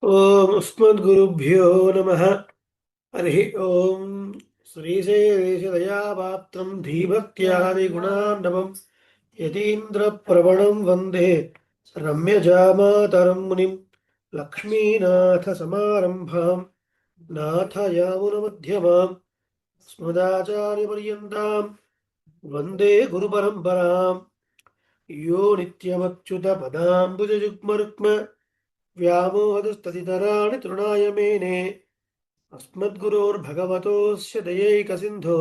ఓం అస్మద్గురుభ్యో నమః. హరి ఓం. శ్రీశైలేశదయాపాత్రం ధీభక్త్యాది గుణార్ణవం యతీంద్రప్రవణం వందే రమ్యజామాతరం మునిం. లక్ష్మీనాథసమారంభాం నాథయామునమధ్యమాం స్మదాచార్యపర్యంతాం వందే గురుపరంపరాం. యో నిత్యమచ్యుతపదాంబుజయుగ్మరుక్మ వ్యామోహదస్తదితరాణి తృణాయ మేనే. अस्मद्गुरोर्भगवतोऽस्य दयैकसिन्धो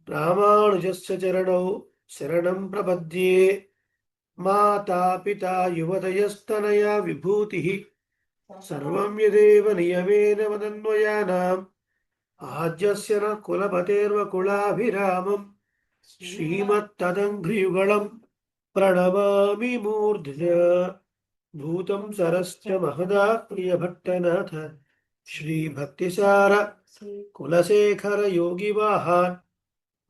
रामानुजस्य चरणौ शरणं प्रपद्ये. माता पिता युवतयस्तनया विभूतिः सर्वं यदेव नियमेन मदन्वयानाम्. आद्यस्य न कुलपतेर्वकुलाभिरामम् श्रीमत्तदङ्घ्रियुगलं प्रणमामि मूर्ध्य. भूतं सरश्च महदा प्रियभट्टनाथ श्रीभक्तिसार कुलशेखर योगिवाहान्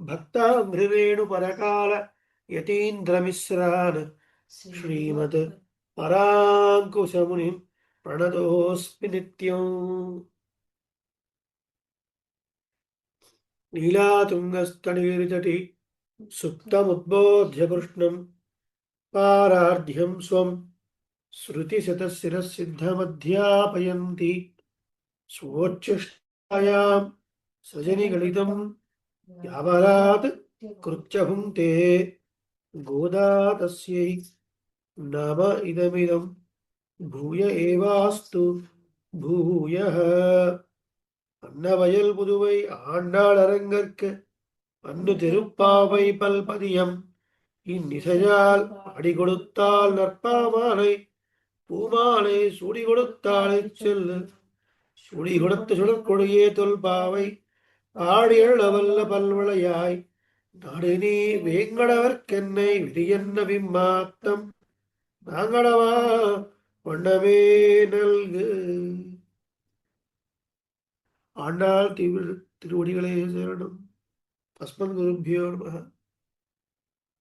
भक्ताङ्घ्रिरेणुपरकाल यतीन्द्रमिश्रान् श्रीमत् पराङ्कुशमुनिं प्रणतोऽस्मि नित्यम्. नीलातुङ्गस्तनगिरितटी सुप्तमुद्बोध्य कृष्णं पारार्ध्यं स्वं श्रुतिशतशिरःसिद्धमध्यापयन्ति स्वोच्छिष्टायां सजनिगलितं यावरात् कृत्य भुङ्क्ते गोदा तस्यै नाम इदमिदं भूय एवास्तु भूयः. அன்னவயல் புதுவை ஆண்டாள் அரங்கற்கு அன்னு திருப்பாவை பல்பதியம் இந்நிசையால் அடி கொடுத்தால் நற்பாமாலை பூமாலை சூடி கொடுத்தாளை செல்லு. சுடி கொடுத்த சுடற்கொடியே தொல்பாவை ஆடியல் அவல்ல பல்வளையாய் நாடு நீ வேங்கடவர்க்கென்னை விதியன்ன விம்மாத்தம் நாங்கடவா வண்ணமே நல்கு. ఆండాళ్ తిరువడిగలే శరణం. అస్మద్గురుభ్యో నమః.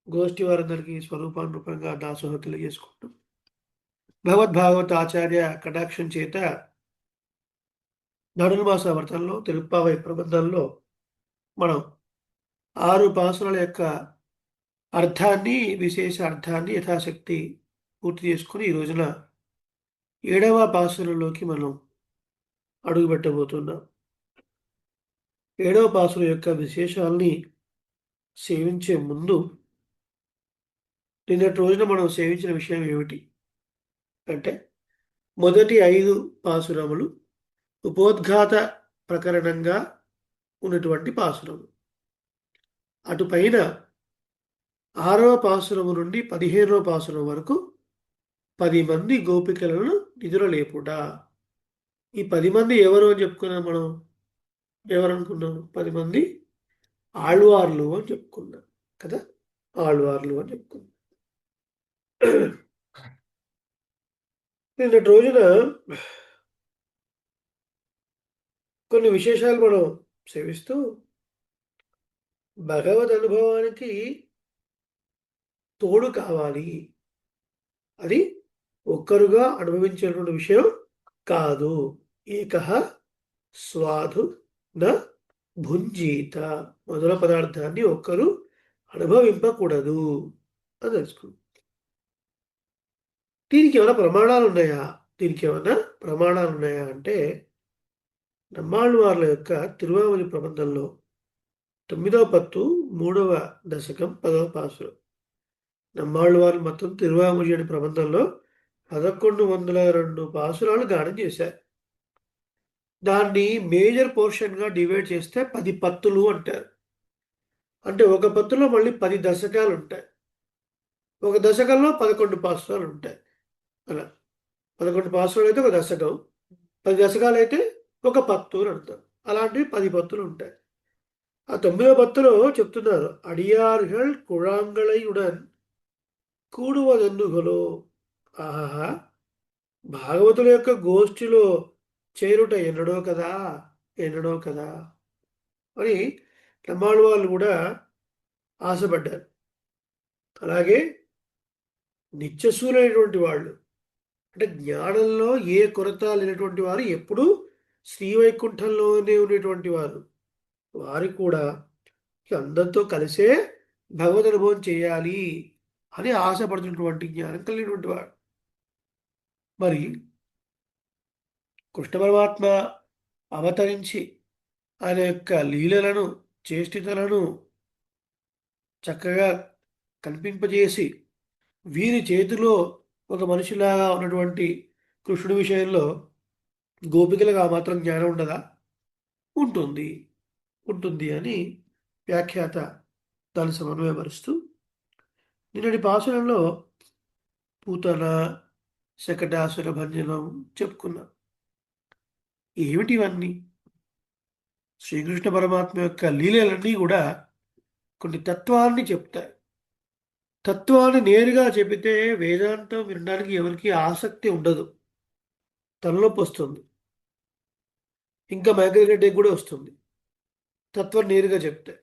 గోష్ఠి వారందరికీ స్వరూపానురూపంగా దాసోహ తెలియజేసుకుంటాం. భగవద్భాగవత ఆచార్య కటాక్షం చేత ధనుర్మాస వ్రతంలో తిరుప్పావై ప్రబంధంలో మనం 6 పాసురాల యొక్క అర్థాన్ని, విశేష అర్థాన్ని యథాశక్తి పూర్తి చేసుకుని ఈ రోజున 7వ పాసురంలోకి మనం అడుగుపెట్టబోతున్నాం. 7వ పాసురం యొక్క విశేషాల్ని సేవించే ముందు నిన్నటి రోజున మనం సేవించిన విషయం ఏమిటి అంటే, మొదటి 5 పాసురములు ఉపోద్ఘాత ప్రకరణంగా ఉన్నటువంటి పాసురము. అటు పైన 6వ పాసురము నుండి 15వ పాసురం వరకు 10 మంది గోపికలను నిద్రలేపుట. ఈ 10 మంది ఎవరు అని చెప్పుకున్నాం మనం? ఎవరనుకున్నాం? 10 మంది ఆళ్వార్లు అని చెప్పుకున్నాం కదా. ఆళ్వార్లు అని చెప్పుకున్నాం. నిన్నటి రోజున కొన్ని విశేషాలు మనం సేవిస్తూ భగవద్ అనుభవానికి తోడు కావాలి, అది ఒక్కరుగా అనుభవించేటువంటి విషయం కాదు. ఏకః స్వాధు న భుంజీత, మొదల పదార్థాన్ని ఒక్కరు అనుభవింపకూడదు అని తెలుసుకుంది. దీనికి ఏమైనా ప్రమాణాలు ఉన్నాయా అంటే, నమ్మాళ్ళవార్ల యొక్క తిరువామలి ప్రబంధంలో 9వ పత్తు 3వ దశకం 10వ పాసురం. నమ్మాళ్ళవార్లు మొత్తం తిరువామలి అనే ప్రబంధంలో 1102 పాసురాలు గానం చేశారు. దాన్ని మేజర్ పోర్షన్గా డివైడ్ చేస్తే 10 పత్తులు అంటారు. అంటే ఒక పత్తులో మళ్ళీ 10 దశకాలు ఉంటాయి. ఒక దశకంలో 11 పాసురాలు ఉంటాయి. అలా 11 పాసురాలు అయితే ఒక దశకం, 10 దశకాలు అయితే ఒక పత్తు అని అర్థం. అలాంటివి 10 పత్తులు ఉంటాయి. ఆ 9వ పత్తులో చెప్తున్నారు, అడియార్గల్ కుళాంగళయుడన్ కూడువదెన్నుగలో. ఆహా, భాగవతుల యొక్క గోష్ఠిలో చేరుట ఎన్నడో కదా అని నమ్మాళ్ళ వాళ్ళు కూడా ఆశపడ్డారు. అలాగే నిత్యశూలైనటువంటి వాళ్ళు, అంటే జ్ఞానంలో ఏ కొరత లేనటువంటి వారు ఎప్పుడూ శ్రీవైకుంఠంలోనే ఉండేటువంటి వారు. వారు కూడా అందరితో కలిసే భగవద్ అనుభవం చేయాలి అని ఆశపడుతున్నటువంటి జ్ఞానం కలిగినటువంటి వాడు. మరి కృష్ణ పరమాత్మ అవతరించి ఆయన యొక్క లీలలను, చేష్టితలను చక్కగా కల్పింపజేసి వీరి చేతిలో ఒక మనిషిలాగా ఉన్నటువంటి కృష్ణుడి విషయంలో గోపికలకు ఆ మాత్రం జ్ఞానం ఉండదా? ఉంటుంది. ఉంటుంది అని వ్యాఖ్యాత దాన్ని సమన్వయపరుస్తూ నిన్నటి పాసురంలో పూతన శకటాసుర భంజనం చెప్పుకున్నాం. ఏమిటి ఇవన్నీ? శ్రీకృష్ణ పరమాత్మ యొక్క లీలలన్నీ కూడా కొన్ని తత్వాన్ని చెప్తాయి. తత్వాన్ని నేరుగా చెబితే వేదాంతం వినడానికి ఎవరికి ఆసక్తి ఉండదు, తలనొప్పి వస్తుంది, ఇంకా మైగ్రేన్ కూడా వస్తుంది తత్వం నేరుగా చెప్తే.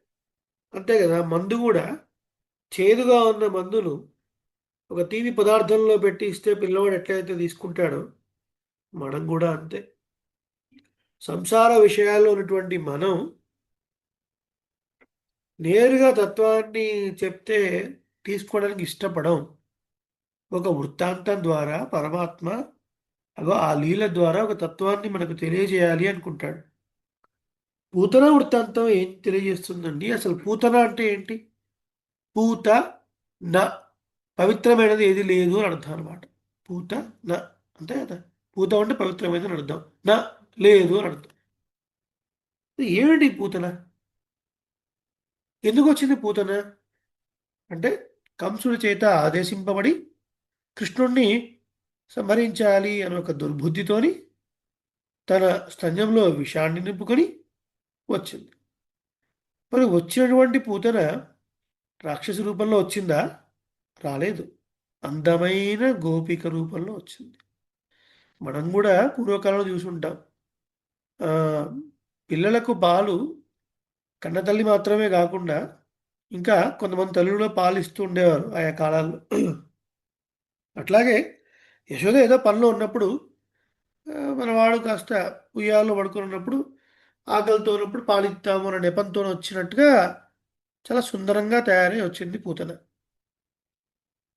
అంతే కదా, మందు కూడా చేదుగా ఉన్న మందును ఒక తీపి పదార్థంలో పెట్టి ఇస్తే పిల్లవాడు ఎట్లయితే తీసుకుంటాడో మనం కూడా అంతే. సంసార విషయాల్లో ఉన్నటువంటి మనం నేరుగా తత్వాన్ని చెప్తే తీసుకోవడానికి ఇష్టపడం. ఒక వృత్తాంతం ద్వారా పరమాత్మ ఆ లీల ద్వారా ఒక తత్వాన్ని మనకు తెలియజేయాలి అనుకుంటాడు. పూతన వృత్తాంతం ఏం తెలియజేస్తుందండి? అసలు పూతన అంటే ఏంటి? పూత న పవిత్రమైనది ఏది లేదు అని అర్థం అనమాట. పూత న అంతే కదా. పూత అంటే పవిత్రమైనది అని అర్థం, నా లేదు అని అర్థం. ఏమిటి పూతన? ఎందుకు వచ్చింది పూతన? అంటే కంసుడి చేత ఆదేశింపబడి కృష్ణుణ్ణి సంహరించాలి అని ఒక దుర్బుద్ధితోని తన స్తన్యంలో విషాన్ని నింపుకొని వచ్చింది. మరి వచ్చినటువంటి పూతన రాక్షస రూపంలో వచ్చిందా? రాలేదు. అందమైన గోపిక రూపంలో వచ్చింది. మనం కూడా పూర్వకాలంలో చూసుంటాం. పిల్లలకు పాలు కన్నతల్లి మాత్రమే కాకుండా ఇంకా కొంతమంది తల్లులో పాలు ఇస్తూ ఉండేవారు ఆయా కాలాల్లో. అట్లాగే యశోద ఏదో పనిలో ఉన్నప్పుడు మనవాడు కాస్త ఉయ్యాల్లో పడుకున్నప్పుడు ఆకలితో ఉన్నప్పుడు పాలిస్తాము అనే నెపంతో వచ్చినట్టుగా చాలా సుందరంగా తయారై వచ్చింది పూతన.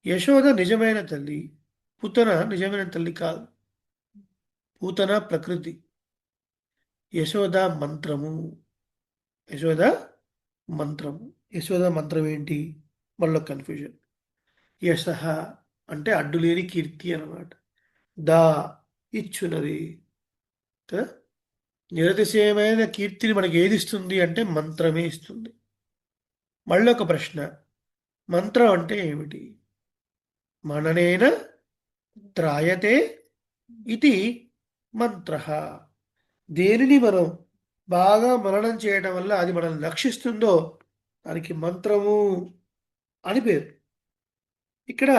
యశోద నిజమైన తల్లి, పూతన నిజమైన తల్లి కాదు. పూతన ప్రకృతి, యశోద మంత్రము. యశోద మంత్రము. యశోద మంత్రం ఏంటి? మళ్ళీ కన్ఫ్యూజన్. యశ అంటే అడ్డులేని కీర్తి అన్నమాట. దా ఇచ్చున్నది కదా. నిరతిశయమైన కీర్తిని మనకి ఏది ఇస్తుంది అంటే మంత్రమే ఇస్తుంది. మళ్ళీ ఒక ప్రశ్న, మంత్రం అంటే ఏమిటి? మననేన త్రాయతే ఇది మంత్ర. దేనిని మనం బాగా మననం చేయడం వల్ల అది మనల్ని రక్షిస్తుందో దానికి మంత్రము అని పేరు. ఇక్కడ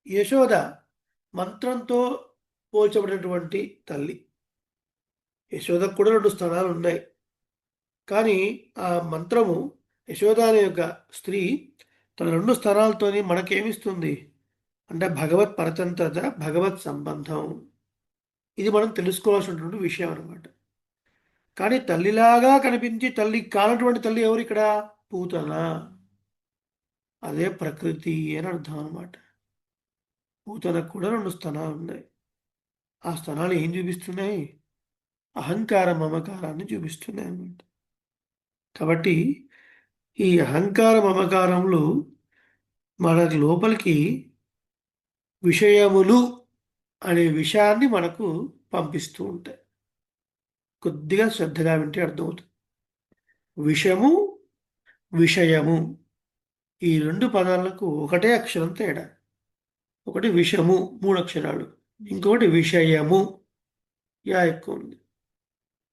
యశోద మంత్రంతో పోల్చబడినటువంటి తల్లి. యశోదకు కూడా 2 స్థానాలు ఉన్నాయి. కానీ ఆ మంత్రము యశోద అనే యొక్క స్త్రీ తన 2 స్థానాలతోని మనకేమిస్తుంది అంటే భగవత్ పరతంత్రత, భగవత్ సంబంధం. ఇది మనం తెలుసుకోవాల్సినటువంటి విషయం అనమాట. కానీ తల్లిలాగా కనిపించి తల్లి కానటువంటి తల్లి ఎవరు ఇక్కడ? పూతన. అదే ప్రకృతి అని అర్థం అనమాట. పూతనకు కూడా 2 స్థానాలు ఉన్నాయి. ఆ స్థానాలు ఏం చూపిస్తున్నాయి? అహంకార మమకారాన్ని చూపిస్తున్నాయి అన్నమాట. కాబట్టి ఈ అహంకార మమకారములు మన లోపలికి విషయములు అనే విషయాన్ని మనకు పంపిస్తూ ఉంటాయి. కొద్దిగా శ్రద్ధగా వింటే అర్థమవుతుంది. విషము, విషయము ఈ 2 పదాలకు ఒకటే అక్షరం తేడా. ఒకటి విషము 3 అక్షరాలు, ఇంకొకటి విషయము యా ఎక్కువ ఉంది.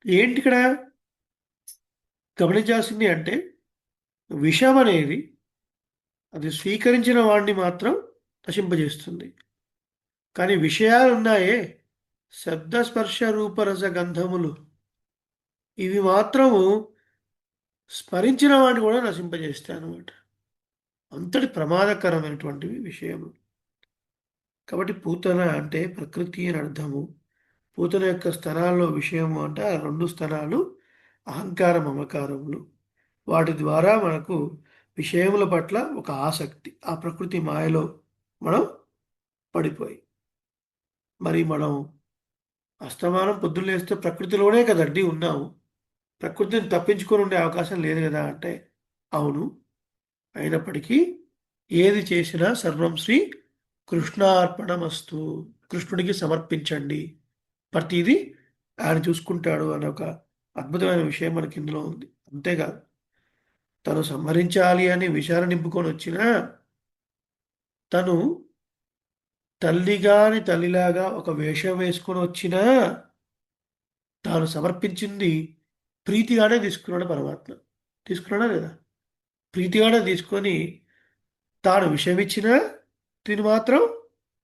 ఏంటి ఇక్కడ గమనించాల్సింది అంటే విషం అనేది అది స్వీకరించిన వాడిని మాత్రం నశింపజేస్తుంది. కానీ విషయాలు ఉన్నాయే, శబ్దస్పర్శ రూపరస గంధములు, ఇవి మాత్రము స్మరించిన వాడిని కూడా నశింపజేస్తాయి అన్నమాట. అంతటి ప్రమాదకరమైనటువంటివి విషయములు. కాబట్టి పూతన అంటే ప్రకృతి అని అర్థము. పూతన యొక్క స్థనాల్లో విషయము అంటే ఆ రెండు స్థనాలు అహంకార మమకారములు. వాటి ద్వారా మనకు విషయముల పట్ల ఒక ఆసక్తి, ఆ ప్రకృతి మాయలో మనం పడిపోయి, మరి మనం అస్తమానం పొద్దున్న లేస్తే ప్రకృతిలోనే కదండి ఉన్నాము. ప్రకృతిని తప్పించుకొని ఉండే అవకాశం లేదు కదా అంటే అవును. అయినప్పటికీ ఏది చేసినా సర్వం శ్రీ కృష్ణార్పణమస్తు, కృష్ణుడికి సమర్పించండి, ప్రతిదీ ఆయన చూసుకుంటాడు అనే ఒక అద్భుతమైన విషయం మనకి ఇందులో ఉంది. అంతేకాదు, తను సంహరించాలి అని విషయాన్ని నింపుకొని వచ్చినా తను తల్లిగాని తల్లిలాగా ఒక వేషం వేసుకొని వచ్చినా తాను సమర్పించింది ప్రీతిగానే తీసుకున్నాడు పరమాత్మ. తీసుకున్నాడా లేదా? ప్రీతిగానే తీసుకొని తాను విషయం ఇచ్చినా తిని మాత్రం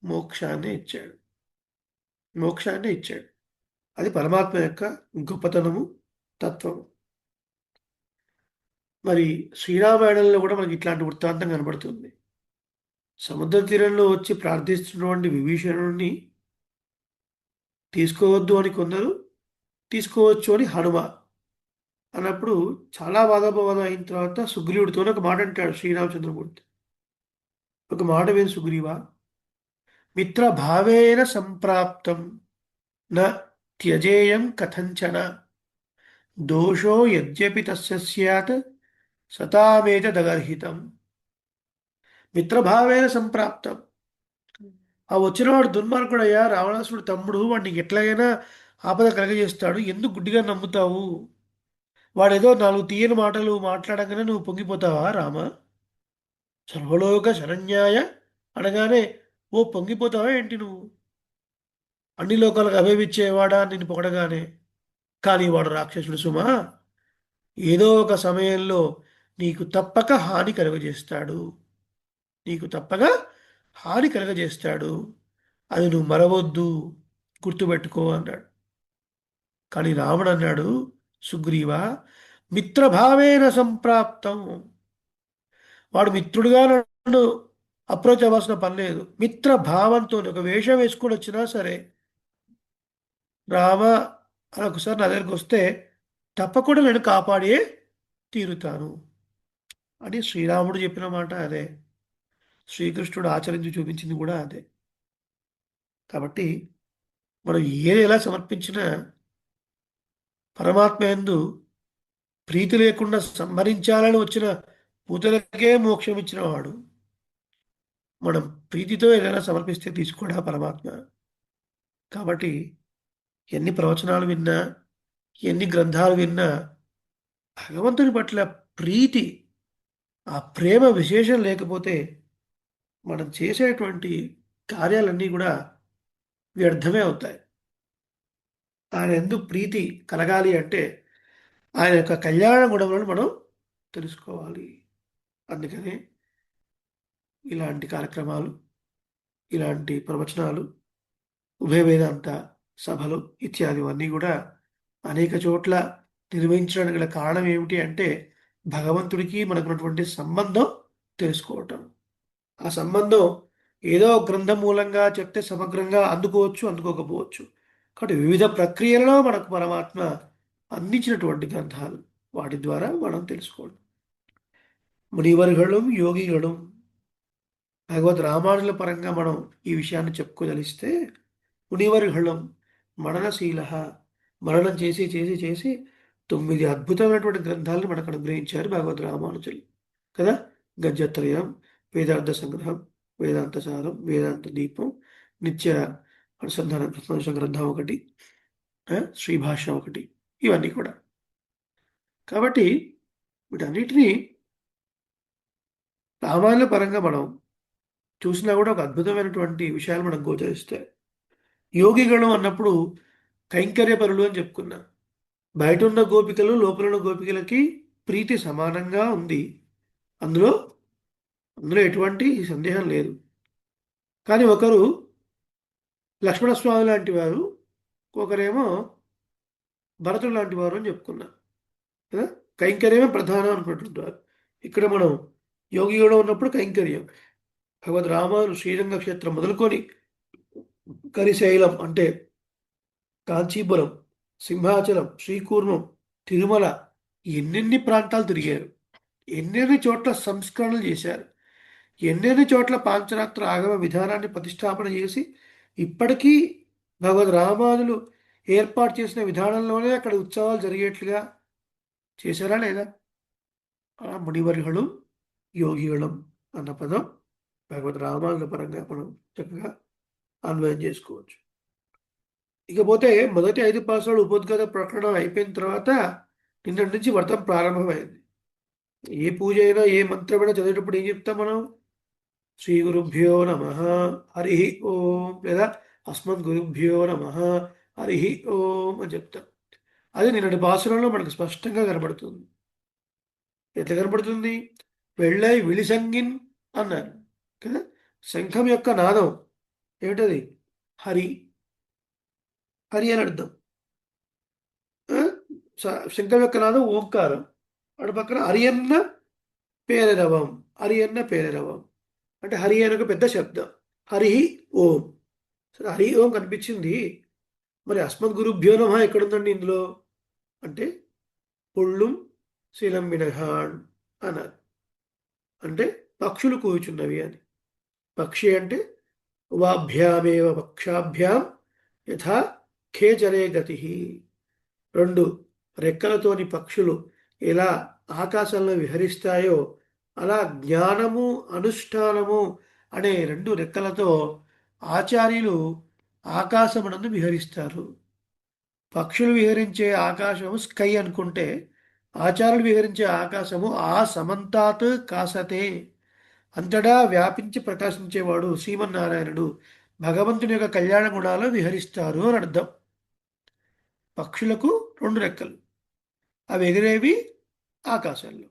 మోక్షాన్ని ఇచ్చాడు. మోక్షాన్ని ఇచ్చాడు. అది పరమాత్మ యొక్క గొప్పతనము, తత్వము. మరి శ్రీరామాయణంలో కూడా మనకి ఇట్లాంటి వృత్తాంతం కనబడుతుంది. సముద్ర తీరంలో వచ్చి ప్రార్థిస్తున్నటువంటి విభీషణుడిని తీసుకోవద్దు అని కొందరు, తీసుకోవచ్చు అని హనుమ అన్నప్పుడు చాలా వాదోపవాదం అయిన తర్వాత సుగ్రీవుడితో ఒక మాట అంటాడు శ్రీరామచంద్రమూర్తి. ఒక మాట విని సుగ్రీవా, మిత్రభావేన సంప్రాప్తం న త్యజేయం కథంచన, దోషో యద్యపి తస్య స్యాత్ సతామేతదగర్హితం. మిత్రభావేన సంప్రాప్తం, ఆ వచ్చినవాడు దుర్మార్గుడయ్యా, రావణాసుడు తమ్ముడు, వాడిని ఎట్లాగైనా ఆపద కలగజేస్తాడు, ఎందుకు గుడ్డిగా నమ్ముతావు? వాడేదో నాలుగు తీయని మాటలు మాట్లాడగానే నువ్వు పొంగిపోతావా రామ? సర్వలోక శరణ్యాయ అనగానే ఓ పొంగిపోతావా ఏంటి నువ్వు? అన్ని లోకాలకు అభయమిచ్చేవాడా నిన్ను పొగడగానే? కానీ వాడు రాక్షసుడు సుమా, ఏదో ఒక సమయంలో నీకు తప్పక హాని కలుగజేస్తాడు, నీకు తప్పగా హాని కలుగజేస్తాడు, అది నువ్వు మరవద్దు, గుర్తుపెట్టుకో అన్నాడు. కానీ రాముడు అన్నాడు, సుగ్రీవ, మిత్రభావేన సంప్రాప్తం, వాడు మిత్రుడుగా నన్ను అప్రోచ్ అవ్వాల్సిన పని లేదు. మిత్రభావంతో ఒక వేషం వేసుకొని వచ్చినా సరే, రామ అని ఒకసారి నా దగ్గరికి వస్తే తప్పకుండా నేను కాపాడే తీరుతాను అని శ్రీరాముడు చెప్పిన మాట అదే. శ్రీకృష్ణుడు ఆచరించి చూపించింది కూడా అదే. కాబట్టి మనం ఏది ఎలా సమర్పించినా పరమాత్మ యందు ప్రీతి లేకుండా సంహరించాలని వచ్చిన పూతలకే మోక్షం ఇచ్చిన వాడు మనం ప్రీతితో ఏదైనా సమర్పిస్తే తీసుకోడా పరమాత్మ. కాబట్టి ఎన్ని ప్రవచనాలు విన్నా, ఎన్ని గ్రంథాలు విన్నా, భగవంతుని పట్ల ప్రీతి, ఆ ప్రేమ విశేషం లేకపోతే మనం చేసేటువంటి కార్యాలన్నీ కూడా వ్యర్థమే అవుతాయి. ఆయన ఎందుకు ప్రీతి కలగాలి అంటే ఆయన యొక్క కళ్యాణ గుణములను మనం తెలుసుకోవాలి. అందుకనే ఇలాంటి కార్యక్రమాలు, ఇలాంటి ప్రవచనాలు, ఉభయ వేదాంత సభలు ఇత్యాదివన్నీ కూడా అనేక చోట్ల నిర్వహించడానికి గల కారణం ఏమిటి అంటే భగవంతుడికి మనకున్నటువంటి సంబంధం తెలుసుకోవటం. ఆ సంబంధం ఏదో గ్రంథం మూలంగా చెప్తే సమగ్రంగా అందుకోవచ్చు, అందుకోకపోవచ్చు. కాబట్టి వివిధ ప్రక్రియలలో మనకు పరమాత్మ అందించినటువంటి గ్రంథాలు, వాటి ద్వారా మనం తెలుసుకోవడం. మునివర్గళం యోగిగళం, భగవద్ రామానుల పరంగా మనం ఈ విషయాన్ని చెప్పుకోదలిస్తే మునివర్గళం మననశీల, మననం చేసి చేసి చేసి 9 అద్భుతమైనటువంటి గ్రంథాలను మనకు అనుగ్రహించారు భగవద్ రామానుజులు కదా. గద్యత్రయం, వేదాంత సంగ్రహం, వేదాంత సారం, వేదాంత దీపం, నిత్య అనుసంధాన గ్రంథం ఒకటి, శ్రీభాష ఒకటి, ఇవన్నీ కూడా. కాబట్టి వీటన్నిటినీ రామాయణ పరంగా మనం చూసినా కూడా ఒక అద్భుతమైనటువంటి విషయాలు మనకు గోచరిస్తాయి. యోగిగణం అన్నప్పుడు కైంకర్య పరులు అని చెప్పుకున్నా. బయట ఉన్న గోపికలు లోపల ఉన్న గోపికలకి ప్రీతి సమానంగా ఉంది, అందులో అందులో ఎటువంటి సందేహం లేదు. కానీ ఒకరు లక్ష్మణస్వామి లాంటి వారు, ఒకరేమో భరతుడు లాంటి వారు అని చెప్పుకున్నా కదా. కైంకర్యమే ప్రధానం అనుకుంటుంటారు. ఇక్కడ మనం యోగి కూడా ఉన్నప్పుడు కైంకర్యం, భగవద్ రామాను శ్రీరంగ క్షేత్రం మొదలుకొని కరిశైలం అంటే కాంచీపురం, సింహాచలం, శ్రీకూర్మం, తిరుమల ఎన్నెన్ని ప్రాంతాలు తిరిగారు. ఎన్నెన్ని చోట్ల సంస్కరణలు చేశారు. ఎన్నెన్ని చోట్ల పాంచరాత్ర ఆగమ విధానాన్ని ప్రతిష్టాపన చేసి ఇప్పటికీ భగవద్ రామానులు ఏర్పాటు చేసిన విధానంలోనే అక్కడ ఉత్సవాలు జరిగేట్లుగా చేశారా లేదా? ఆ మునివర్యులు యోగిകളും అన్న పదం భగవద్ రామానుల పరంగా మనం చక్కగా అన్వయం చేసుకోవచ్చు. ఇకపోతే మొదటి 5 పాసురాలు ఉపోద్ఘాత ప్రకటన అయిపోయిన తర్వాత నిన్నటి నుంచి వ్రతం ప్రారంభమైంది. ఏ పూజ అయినా ఏ మంత్రమైనా చదివేటప్పుడు ఏం చెప్తాం మనం? శ్రీ గురుభ్యో నమ హరి ఓం, లేదా అస్మద్ గురుభ్యో నమ హరి ఓం అని చెప్తాం. అది నిన్నటి పాసురంలో మనకు స్పష్టంగా కనబడుతుంది. ఎట్లా కనబడుతుంది? వెళ్ళై విలిసంగిన్ అన్నారు కదా. శంఖం యొక్క నాదం ఏమిటది? హరి. హరి అని అర్థం. శంఖం యొక్క నాదం ఓంకారం. అటు పక్కన అరియన్న పేరరవం. అరియన్న పేరరవం అంటే హరి అని ఒక పెద్ద శబ్దం. హరి ఓం. సరే, హరి ఓం కనిపించింది. మరి అస్మద్ గురుభ్యో నమః ఎక్కడుందండి ఇందులో అంటే పుళ్ళుం శీలం మినహాన్ అన్నారు. అంటే పక్షులు కూర్చున్నవి అని. పక్షి అంటే ఉవాభ్యామేవ పక్షాభ్యాం యథా ఖేచరే గతి. 2 రెక్కలతోని పక్షులు ఎలా ఆకాశంలో విహరిస్తాయో అలా జ్ఞానము అనుష్ఠానము అనే 2 రెక్కలతో ఆచార్యులు ఆకాశమునందు విహరిస్తారు. పక్షులు విహరించే ఆకాశము స్కై అనుకుంటే, ఆచార్యులు విహరించే ఆకాశము ఆ సమంతాత్ కాసతే, అంతటా వ్యాపించి ప్రకాశించేవాడు శ్రీమన్నారాయణుడు భగవంతుని యొక్క కళ్యాణ గుణాలు విహరిస్తారు అని అర్థం. పక్షులకు 2 రెక్కలు, అవి ఎగిరేవి ఆకాశంలో.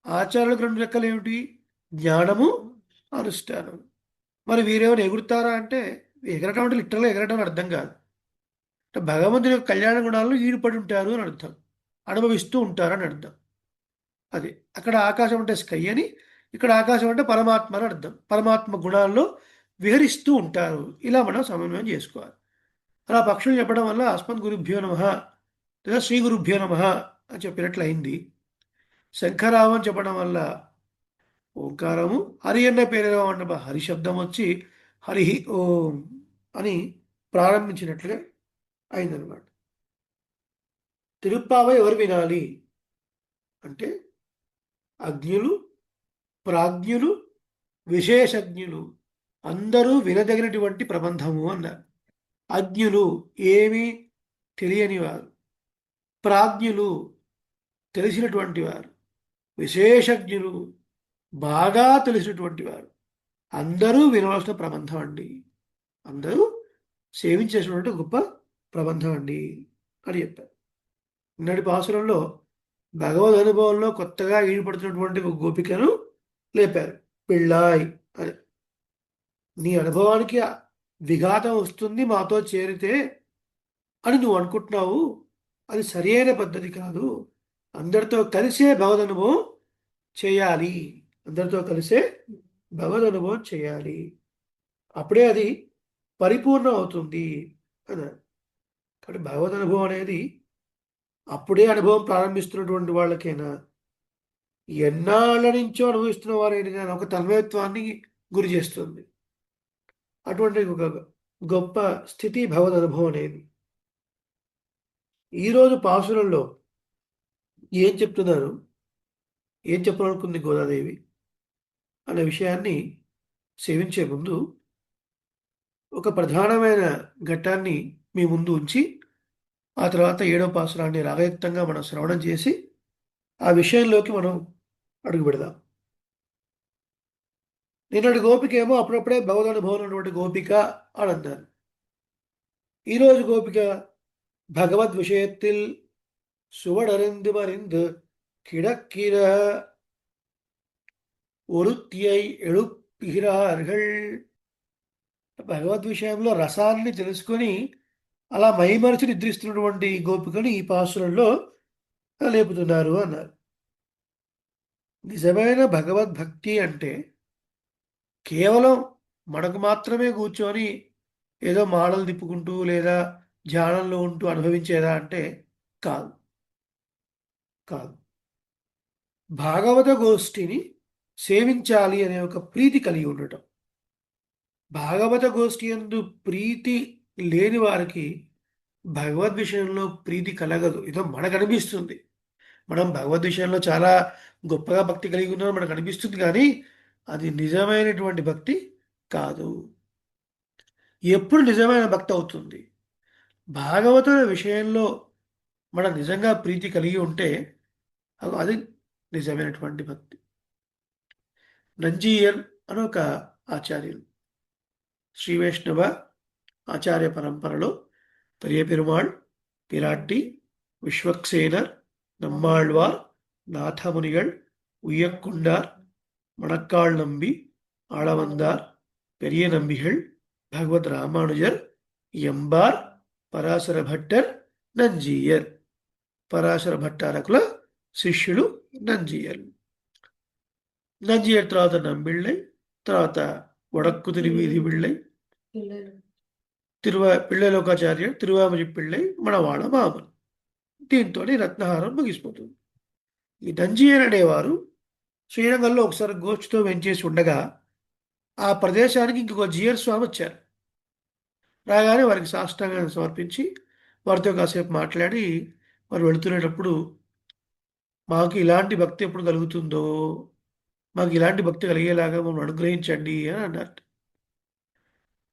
ఆచార్యులకు 2 రెక్కలు ఏమిటి? జ్ఞానము అనుష్ఠానం. మరి వీరేమైనా ఎగురుతారా అంటే, ఎగరటం అంటే లిటరల్గా ఎగరటం అని అర్థం కాదు. అంటే భగవంతుని యొక్క కళ్యాణ గుణాలను ఈడుపడి ఉంటారు అని అర్థం, అనుభవిస్తూ ఉంటారని అర్థం. అది అక్కడ ఆకాశం అంటే స్కై అని, ఇక్కడ ఆకాశం అంటే పరమాత్మ అని అర్థం. పరమాత్మ గుణాల్లో విహరిస్తూ ఉంటారు. ఇలా మనం సమన్వయం చేసుకోవాలి. అలా పక్షులు చెప్పడం వల్ల అస్మద్ గురుభ్యో నమః లేదా శ్రీ గురుభ్యో నమః అని చెప్పినట్లు అయింది. శంఖరావం చెప్పడం వల్ల ఓంకారము, హరి అన్న పేరు అన్న హరి శబ్దం వచ్చి హరి ఓం అని ప్రారంభించినట్లుగా అయిందనమాట. తిరుప్పావై ఎవరు వినాలి అంటే అజ్ఞులు, ప్రాజ్ఞులు, విశేషజ్ఞులు అందరూ వినదగినటువంటి ప్రబంధము అన్నారు. అజ్ఞులు ఏమీ తెలియని వారు, ప్రాజ్ఞులు తెలిసినటువంటి వారు, విశేషజ్ఞులు బాగా తెలిసినటువంటి వారు అందరూ వినవలసిన ప్రబంధం అండి. అందరూ సేవించేసినటువంటి గొప్ప ప్రబంధం అండి అని చెప్పారు. నిన్నటి పాసురంలో భగవద్ అనుభవంలో కొత్తగా ఈడుపడుతున్నటువంటి ఒక గోపికను లేపారు. పిళ్ళాయ్ అని. నీ అనుభవానికి విఘాతం వస్తుంది మాతో చేరితే అని నువ్వు అనుకుంటున్నావు. అది సరియైన పద్ధతి కాదు. అందరితో కలిసే భగవద్ అనుభవం చేయాలి. అందరితో కలిసే భగవద్ అనుభవం చేయాలి. అప్పుడే అది పరిపూర్ణం అవుతుంది అన్నారు. కాబట్టి భగవద్ అనుభవం అనేది అప్పుడే అనుభవం ప్రారంభిస్తున్నటువంటి వాళ్ళకైనా, ఎన్నాళ్ళ నుంచో అనుభవిస్తున్న వారైనా ఒక తన్మయత్వాన్ని గురి చేస్తుంది. అటువంటి ఒక గొప్ప స్థితి భగవద్ అనుభవం అనేది. ఈరోజు పాసురంలో ఏం చెప్తున్నారు, ఏం చెప్పాలనుకుంది గోదాదేవి అనే విషయాన్ని సేవించే ముందు ఒక ప్రధానమైన ఘట్టాన్ని మీ ముందు ఉంచి ఆ తర్వాత 7వ పాసురాన్ని రాగయుక్తంగా మనం శ్రవణం చేసి ఆ విషయంలోకి మనం అడుగు పెడదాం. నిన్నటి గోపిక ఏమో అప్పుడప్పుడే భగవద్ అనుభవం ఉన్నటువంటి గోపిక అని అన్నారు. ఈరోజు గోపిక భగవద్ విషయத்தில் சுவடறிந்து மறிந்து கிடக்கிற ஒருத்தியை எழுப்புகிறார்கள். భగవద్ విషయంలో రసాన్ని తెలుసుకొని అలా మైమరచి నిద్రిస్తున్నటువంటి గోపికను ఈ పాసురంలో లేపుతున్నారు అన్నారు. నిజమైన భగవద్భక్తి అంటే కేవలం మనకు మాత్రమే కూర్చొని ఏదో మాడలు తిప్పుకుంటూ లేదా ధ్యానంలో ఉంటూ అనుభవించేదా అంటే కాదు. కాదు. భాగవత గోష్ఠిని సేవించాలి అనే ఒక ప్రీతి కలిగి ఉండటం. భాగవత గోష్ఠి యందు ప్రీతి లేని వారికి భగవద్ విషయంలో ప్రీతి కలగదు. ఏదో మనకు అనిపిస్తుంది. మనం భగవద్ విషయంలో చాలా గొప్పగా భక్తి కలిగి ఉన్నామని మనకు అనిపిస్తుంది కానీ అది నిజమైనటువంటి భక్తి కాదు. ఎప్పుడు నిజమైన భక్తి అవుతుంది? భాగవతుల విషయంలో మనం నిజంగా ప్రీతి కలిగి ఉంటే అది నిజమైనటువంటి భక్తి. నంజీయర్ అని ఒక ఆచార్యులు, శ్రీ వైష్ణవ ఆచార్య పరంపరలో పెరియ పెరుమాళ్, పిరాట్టి, విశ్వక్సేనర్, நம்மாழ்வார், நாதமுனிகள், உய்யக்குண்டார், மணக்காள் நம்பி, ஆளவந்தார், பெரிய நம்பிகள், భగవద్ రామానుజర్, ఎంబార్, పరాశర భట్టర్, నంజీయర్. పరాశర భట్టారకుల శిష్యులు నంజీయర్. నంజీయర్ తర్వాత నంబిళ్ళై, తర్వాత వడక్కు తిరువీధి పిళ్ళై, పిళ్ళలోకాచార్య, తిరువామజి పిళ్ళై, మనవాడ మామన్. దీంతో రత్నహారం ముగిసిపోతుంది. ఈ నంజీయర్ అనేవారు శ్రీరంగంలో ఒకసారి గోష్ఠితో వెంచేసి ఉండగా ఆ ప్రదేశానికి ఇంకొక జీయర్ స్వామి వచ్చారు. రాగానే వారికి సాష్టాంగాన్ని సమర్పించి వారితో కాసేపు మాట్లాడి వారు వెళుతునేటప్పుడు మాకు ఇలాంటి భక్తి ఎప్పుడు కలుగుతుందో, మాకు ఇలాంటి భక్తి కలిగేలాగా మమ్మల్ని అనుగ్రహించండి అని అన్నారు.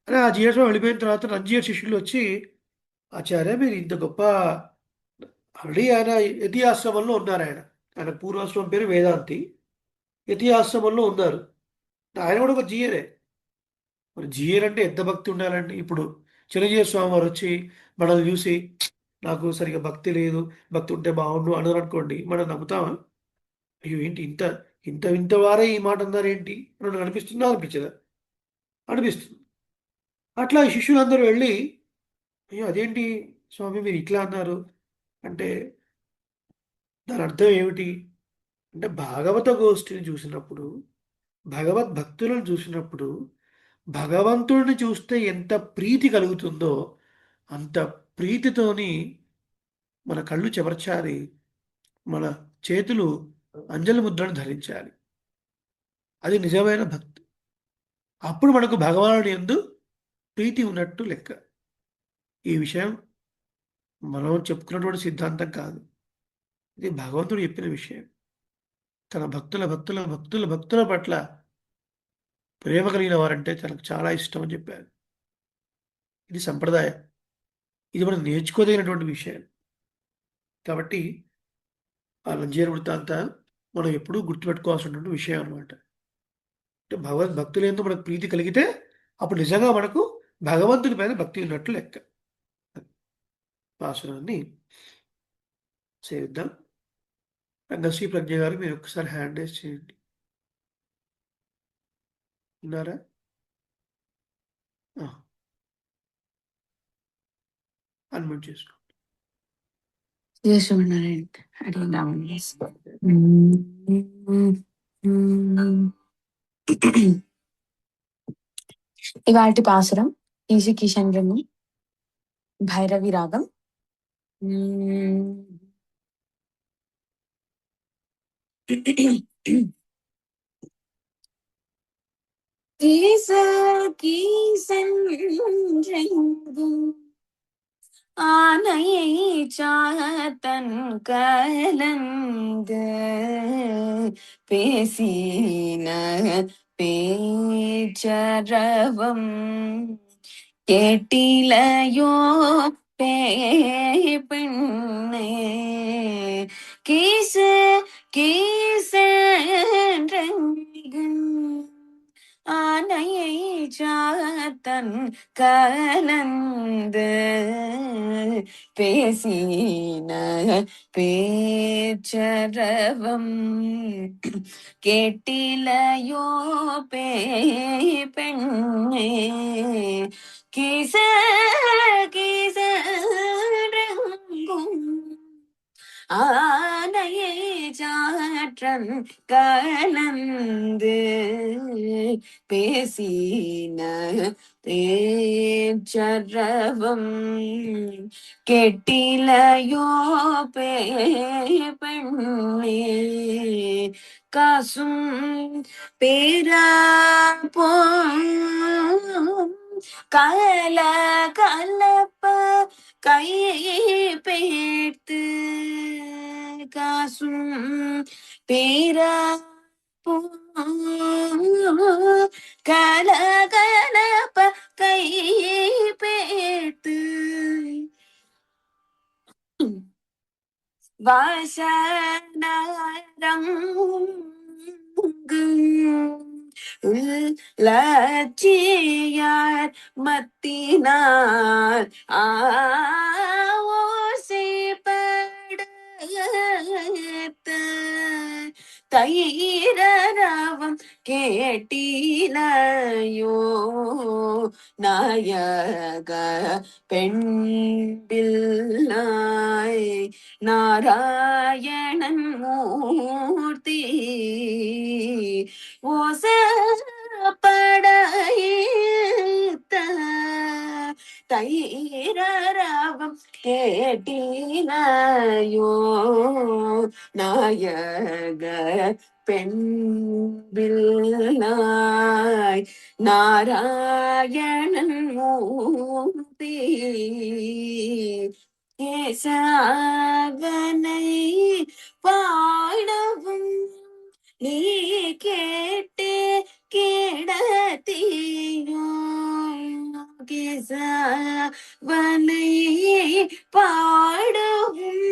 అలా ఆ జీయర్ స్వామి వెళ్ళిపోయిన తర్వాత నంజీయర్ శిష్యులు వచ్చి, ఆచార్య మీరు ఇంత గొప్ప, ఆల్రెడీ ఆయన యతి ఆశ్రమంలో ఉన్నారు. ఆయన పూర్వాశ్రమం పేరు వేదాంతి, యతి ఆశ్రమంలో ఉన్నారు. ఆయన కూడా ఒక జీయరే. మరి జీయర్ అంటే ఎంత భక్తి ఉండాలండి? ఇప్పుడు చిరంజీవి స్వామి వారు వచ్చి మనల్ని చూసి నాకు సరిగా భక్తి లేదు, భక్తి ఉంటే బాగుండు అన్నారు అనుకోండి, మనం నమ్ముతామా? అయ్యో ఏంటి ఇంత ఇంత ఇంత వారే ఈ మాట అన్నారు ఏంటి అని అనిపిస్తుందా అనిపించదా? అనిపిస్తుంది. అట్లా ఈ శిష్యులందరూ వెళ్ళి, అయ్యో అదేంటి స్వామి మీరు ఇట్లా అన్నారు అంటే దాని అర్థం ఏమిటి అంటే, భాగవత గోష్ఠిని చూసినప్పుడు, భగవద్భక్తులను చూసినప్పుడు భగవంతుడిని చూస్తే ఎంత ప్రీతి కలుగుతుందో అంత ప్రీతితోని మన కళ్ళు చెమర్చాలి, మన చేతులు అంజలి ముద్రను ధరించాలి. అది నిజమైన భక్తి. అప్పుడు మనకు భగవానుడి యందు ప్రీతి ఉన్నట్టు లెక్క. ఈ విషయం మనం చెప్పుకున్నటువంటి సిద్ధాంతం కాదు, ఇది భగవంతుడు చెప్పిన విషయం. తన భక్తుల భక్తుల భక్తుల భక్తుల పట్ల ప్రేమ కలిగిన వారంటే తనకు చాలా ఇష్టం అని చెప్పారు. ఇది సంప్రదాయం, ఇది మనం నేర్చుకోదగినటువంటి విషయం. కాబట్టి ఆ నంజీయర్ వృత్తాంత మనం ఎప్పుడూ గుర్తుపెట్టుకోవాల్సినటువంటి విషయం అనమాట. అంటే భగవద్భక్తులందు మనకు ప్రీతి కలిగితే అప్పుడు నిజంగా మనకు భగవంతుని పైన భక్తి ఉన్నట్లు లెక్క. పాసురాన్ని సేవిద్దాం. రంగశ్రీ ప్రజ్ఞ గారు మీరు ఒక్కసారి హ్యాండ్ రేస్ చేయండి. ఉన్నారా? అన్మ్యూట్ చేసుకో. ఇవాటి పాసురం ఈజీ కిషన్ రెడ్డి భైరవి రాగం. ஆனையை சாத்தன் கலந்து பேசின பேச்சரவம் கேட்டிலையோ பெண்ணே கீச ஆனையை சாத்தன் கலந்து பேசின பேச்சரவம் கேட்டிலையோ பெண்ணே கீச ஆனையை சாற்றன் கலந்து பேசின தேச்சரவம் கெட்டிலையோ பெண்ணே காசும் பேரா போ கல கலப்ப கை பேர்த்து காசும் பேரா போ கல கலப்ப கை பேர்த்து லட்சியார் மத்தினார் ஆசைப்பட தயிரவம் கேட்டிலையோ நாயக பெண்பிள்ளாய் நாராயணன் மூர்த்தி ஓசப்படைத்த தயிரவம் கேட்டிலையோ நாயக பெண்பிள்ளாய் நாராயணன் மூர்த்தி கேசவனை பாடவும் நீ கேட்டு கிடத்தியோ கேசவனை பாடவும்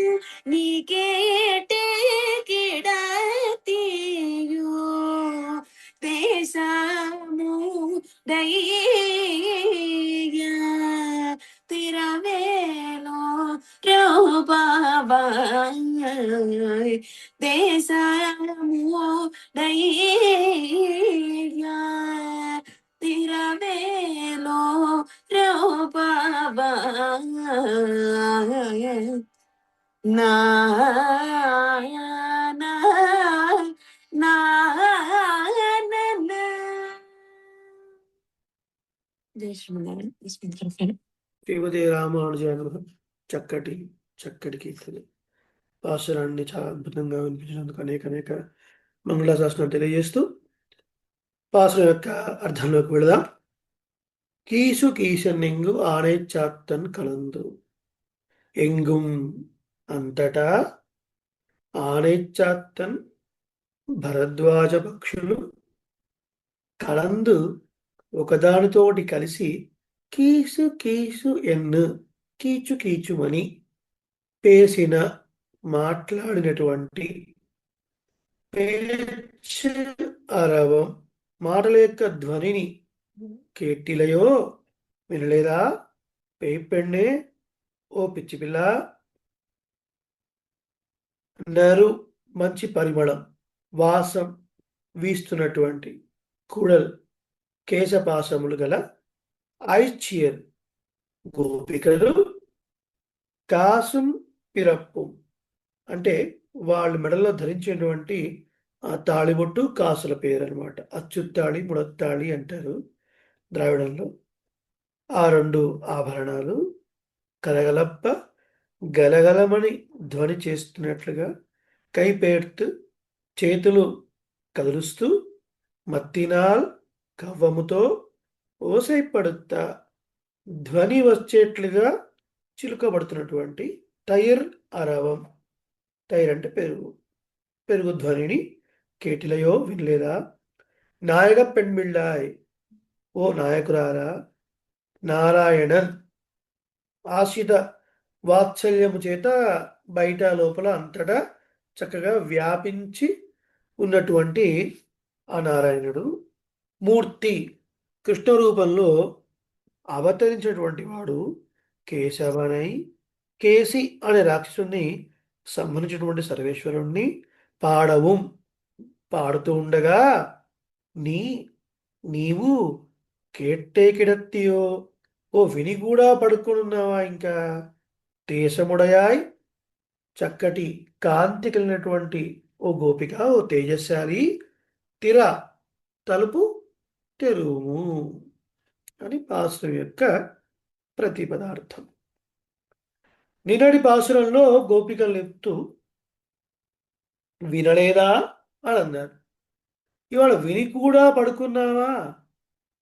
நீ கேட்டு கிடத்தியோ தேசமுடைய திரவேலோ ரூபாவாய் தேசமுடைய திரவேலோ ரூபாவாய் నాయన నాయన జై శ్రీమన్నారాయణ. శ్రీమతి రామానుజానుభవం చక్కటి చక్కటి కీర్తన. పాసురాన్ని చాలా అద్భుతంగా వినిపించినందుకు అనేక అనేక మంగళాశాసనాలు తెలియజేస్తూ పాసురం యొక్క అర్థంలోకి వెళదాం. కీసు కీసన్నెంగు ఆనే చాత్తన్ కలందు ఎంగుం అంతటా ఆనెచ్చాత్తన్ భరద్వాజ పక్షులు కలందు ఒకదానితోటి కలిసి కీసు కీసు ఎన్ను కీచు కీచుమని పేసిన మాట్లాడినటువంటి పేచ్ అరవం మాటల యొక్క ధ్వనిని కేటిలయో వినలేదా పేపెಣ್ಣే ఓ పిచ్చి పిల్ల. నరు మంచి పరిమళం వాసం వీస్తున్నటువంటి కుడల్ కేశపాసములు గల ఐచియర్ గోపికలు కాసుం పిరప్పు అంటే వాళ్ళు మెడలో ధరించేటువంటి ఆ తాళిబొట్టు కాసుల పేరు అనమాట. అచ్చుత్తాళి ముడత్తాళి అంటారు ద్రావిడంలో. ఆ రెండు ఆభరణాలు కలగలప్ప గలగలమని ధ్వని చేస్తున్నట్లుగా కైపేర్తు చేతులు కదులుస్తూ మత్తినాల్ కవ్వముతో ఓసైపడుతా ధ్వని వచ్చేట్లుగా చిలుకబడుతున్నటువంటి తైర్ అరవం. తైర్ అంటే పెరుగు. పెరుగు ధ్వనిని కేటిలయో వినలేదా. నాయక పెణ్మిళ్ళాయ్ ఓ నాయకురారా. నారాయణన్ ఆశ్రిత వాత్సల్యము చేత బయట లోపల అంతటా చక్కగా వ్యాపించి ఉన్నటువంటి ఆ నారాయణుడు మూర్తి కృష్ణ రూపంలో అవతరించినటువంటి వాడు కేశవనై కేసి అనే రాక్షసుని సంబంధించినటువంటి సర్వేశ్వరుణ్ణి పాడవు పాడుతూ ఉండగా నీవు కేట్టే కిడత్తియో ఓ విని కూడా పడుకున్నావా ఇంకా. దేశముడయాయ్ చక్కటి కాంతి కలిగినటువంటి ఓ గోపిక ఓ తేజస్శాలి తిర తలుపు తెరువుము. అని పాసురం యొక్క ప్రతిపదార్థం. నిన్నటి పాసురంలో గోపికలు చెప్తూ వినలేదా అని అన్నారు. ఇవాళ విని కూడా పడుకున్నావా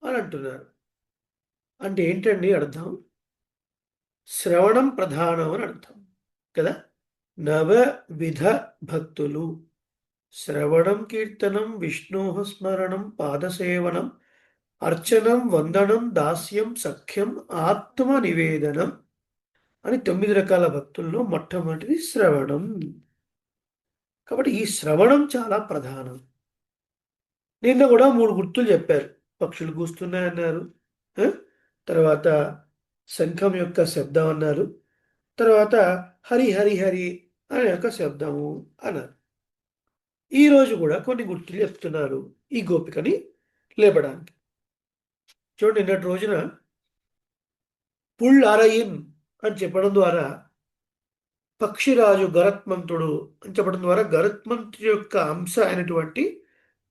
అని అంటున్నారు. అంటే ఏంటండి అర్థం? శ్రవణం ప్రధానం అని అర్థం కదా. నవవిధ భక్తులు శ్రవణం కీర్తనం విష్ణో స్మరణం పాదసేవనం అర్చనం వందనం దాస్యం సఖ్యం ఆత్మ నివేదనం అని 9 రకాల భక్తుల్లో మొట్టమొదటిది శ్రవణం. కాబట్టి ఈ శ్రవణం చాలా ప్రధానం. నిన్న కూడా 3 గుర్తులు చెప్పారు. పక్షులు కూస్తున్నాయన్నారు, ఆ? తర్వాత శంఖం యొక్క శబ్దం అన్నారు, తర్వాత హరి హరి హరి అనే యొక్క శబ్దము అన్నారు. ఈ రోజు కూడా కొన్ని గుర్తులు చెప్తున్నారు ఈ గోపికని లేపడానికి. చూడండి, నిన్నటి రోజున పుల్ అరయిన్ అని చెప్పడం ద్వారా పక్షిరాజు గరత్మంతుడు అని చెప్పడం ద్వారా గరత్మంతుడి యొక్క అంశ అయినటువంటి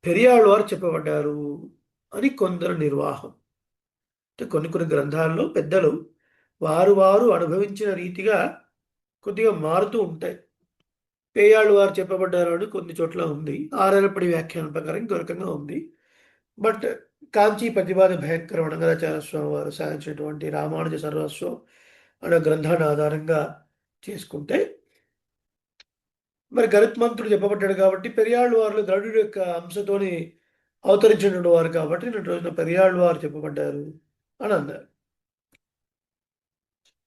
పెరియాళ్వారు చెప్పబడ్డారు అని కొందరు నిర్వాహం. అంటే కొన్ని కొన్ని గ్రంథాల్లో పెద్దలు వారు వారు అనుభవించిన రీతిగా కొద్దిగా మారుతూ ఉంటాయి. పేయాళ్ళు వారు చెప్పబడ్డారు అని కొన్ని చోట్ల ఉంది, ఆరేరపడి వ్యాఖ్యానం ప్రకారం ఇంకో రకంగా ఉంది. బట్ కాంచీ ప్రతిపాద భయంకర వనగరాచార్య స్వామి వారు సాధించినటువంటి రామానుజ సర్వస్వం అనే గ్రంథాన్ని ఆధారంగా చేసుకుంటే మరి గరుత్మంతుడు చెప్పబడ్డాడు కాబట్టి పెరియాళ్ళు వారు గరుడు యొక్క అంశతోని అవతరించినటువంటి వారు కాబట్టి నిన్న రోజున పెరియాళ్ళు వారు చెప్పబడ్డారు అని అన్నారు.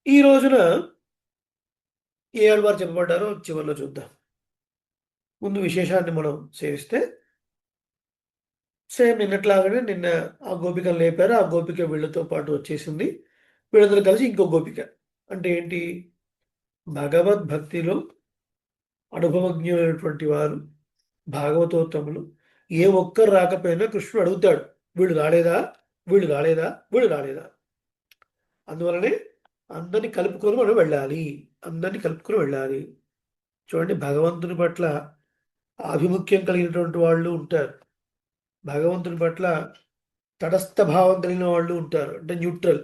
ఈ రోజున ఏ ఆళ్వారు చెప్పబడ్డారో చివరిలో చూద్దాం. ముందు విశేషాన్ని మనం సేవిస్తే సేమ్ నిన్నట్లాగానే నిన్న ఆ గోపికను లేపారు. ఆ గోపిక వీళ్ళతో పాటు వచ్చేసింది. వీళ్ళందరూ కలిసి ఇంకో గోపిక. అంటే ఏంటి? భగవద్భక్తిలో అనుభవజ్ఞులైనటువంటి వారు, భాగవతోత్తములు ఏ ఒక్కరు రాకపోయినా కృష్ణుడు అడుగుతాడు, వీళ్ళు రాలేదా, వీళ్ళు రాలేదా, వీళ్ళు రాలేదా. అందువలనే అందరినీ కలుపుకొని మనం వెళ్ళాలి, అందరినీ కలుపుకొని వెళ్ళాలి. చూడండి, భగవంతుని పట్ల ఆభిముఖ్యం కలిగినటువంటి వాళ్ళు ఉంటారు, భగవంతుని పట్ల తటస్థ భావం కలిగిన వాళ్ళు ఉంటారు, అంటే న్యూట్రల్.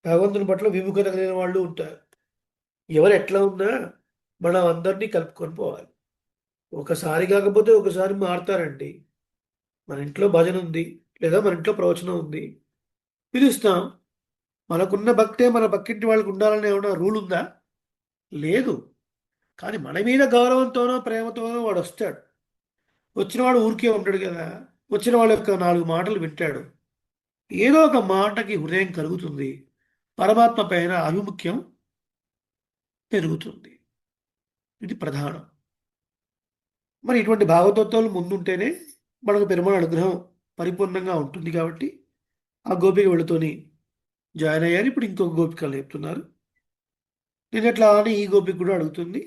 భగవంతుని పట్ల విముఖత కలిగిన వాళ్ళు ఉంటారు. ఎవరు ఎట్లా ఉన్నా మనం అందరినీ కలుపుకొని పోవాలి. ఒకసారి కాకపోతే ఒకసారి మారుతారండి. మన ఇంట్లో భజన ఉంది, లేదా మన ఇంట్లో ప్రవచనం ఉంది, పిలుస్తాం. మనకున్న భక్తే మన పక్కింటి వాళ్ళకి ఉండాలనే ఏమైనా రూల్ ఉందా? లేదు. కానీ మన మీద గౌరవంతోనో ప్రేమతోనో వాడు వస్తాడు. వచ్చినవాడు ఊరికే ఉంటాడు కదా, వచ్చిన వాళ్ళ యొక్క 4 మాటలు వింటాడు. ఏదో ఒక మాటకి హృదయం కలుగుతుంది, పరమాత్మ పైన ఆభిముఖ్యం పెరుగుతుంది. ఇది ప్రధానం. మరి ఇటువంటి భాగవతోత్వాలు ముందుంటేనే మనకు పెరుమాళ అనుగ్రహం పరిపూర్ణంగా ఉంటుంది. కాబట్టి ఆ గోపిక వెళుతోని జాయిన్ అయ్యారు. ఇప్పుడు ఇంకొక గోపికలు చెప్తున్నారు. నిన్నట్లా అని ఈ గోపిక కూడా అడుగుతుంది,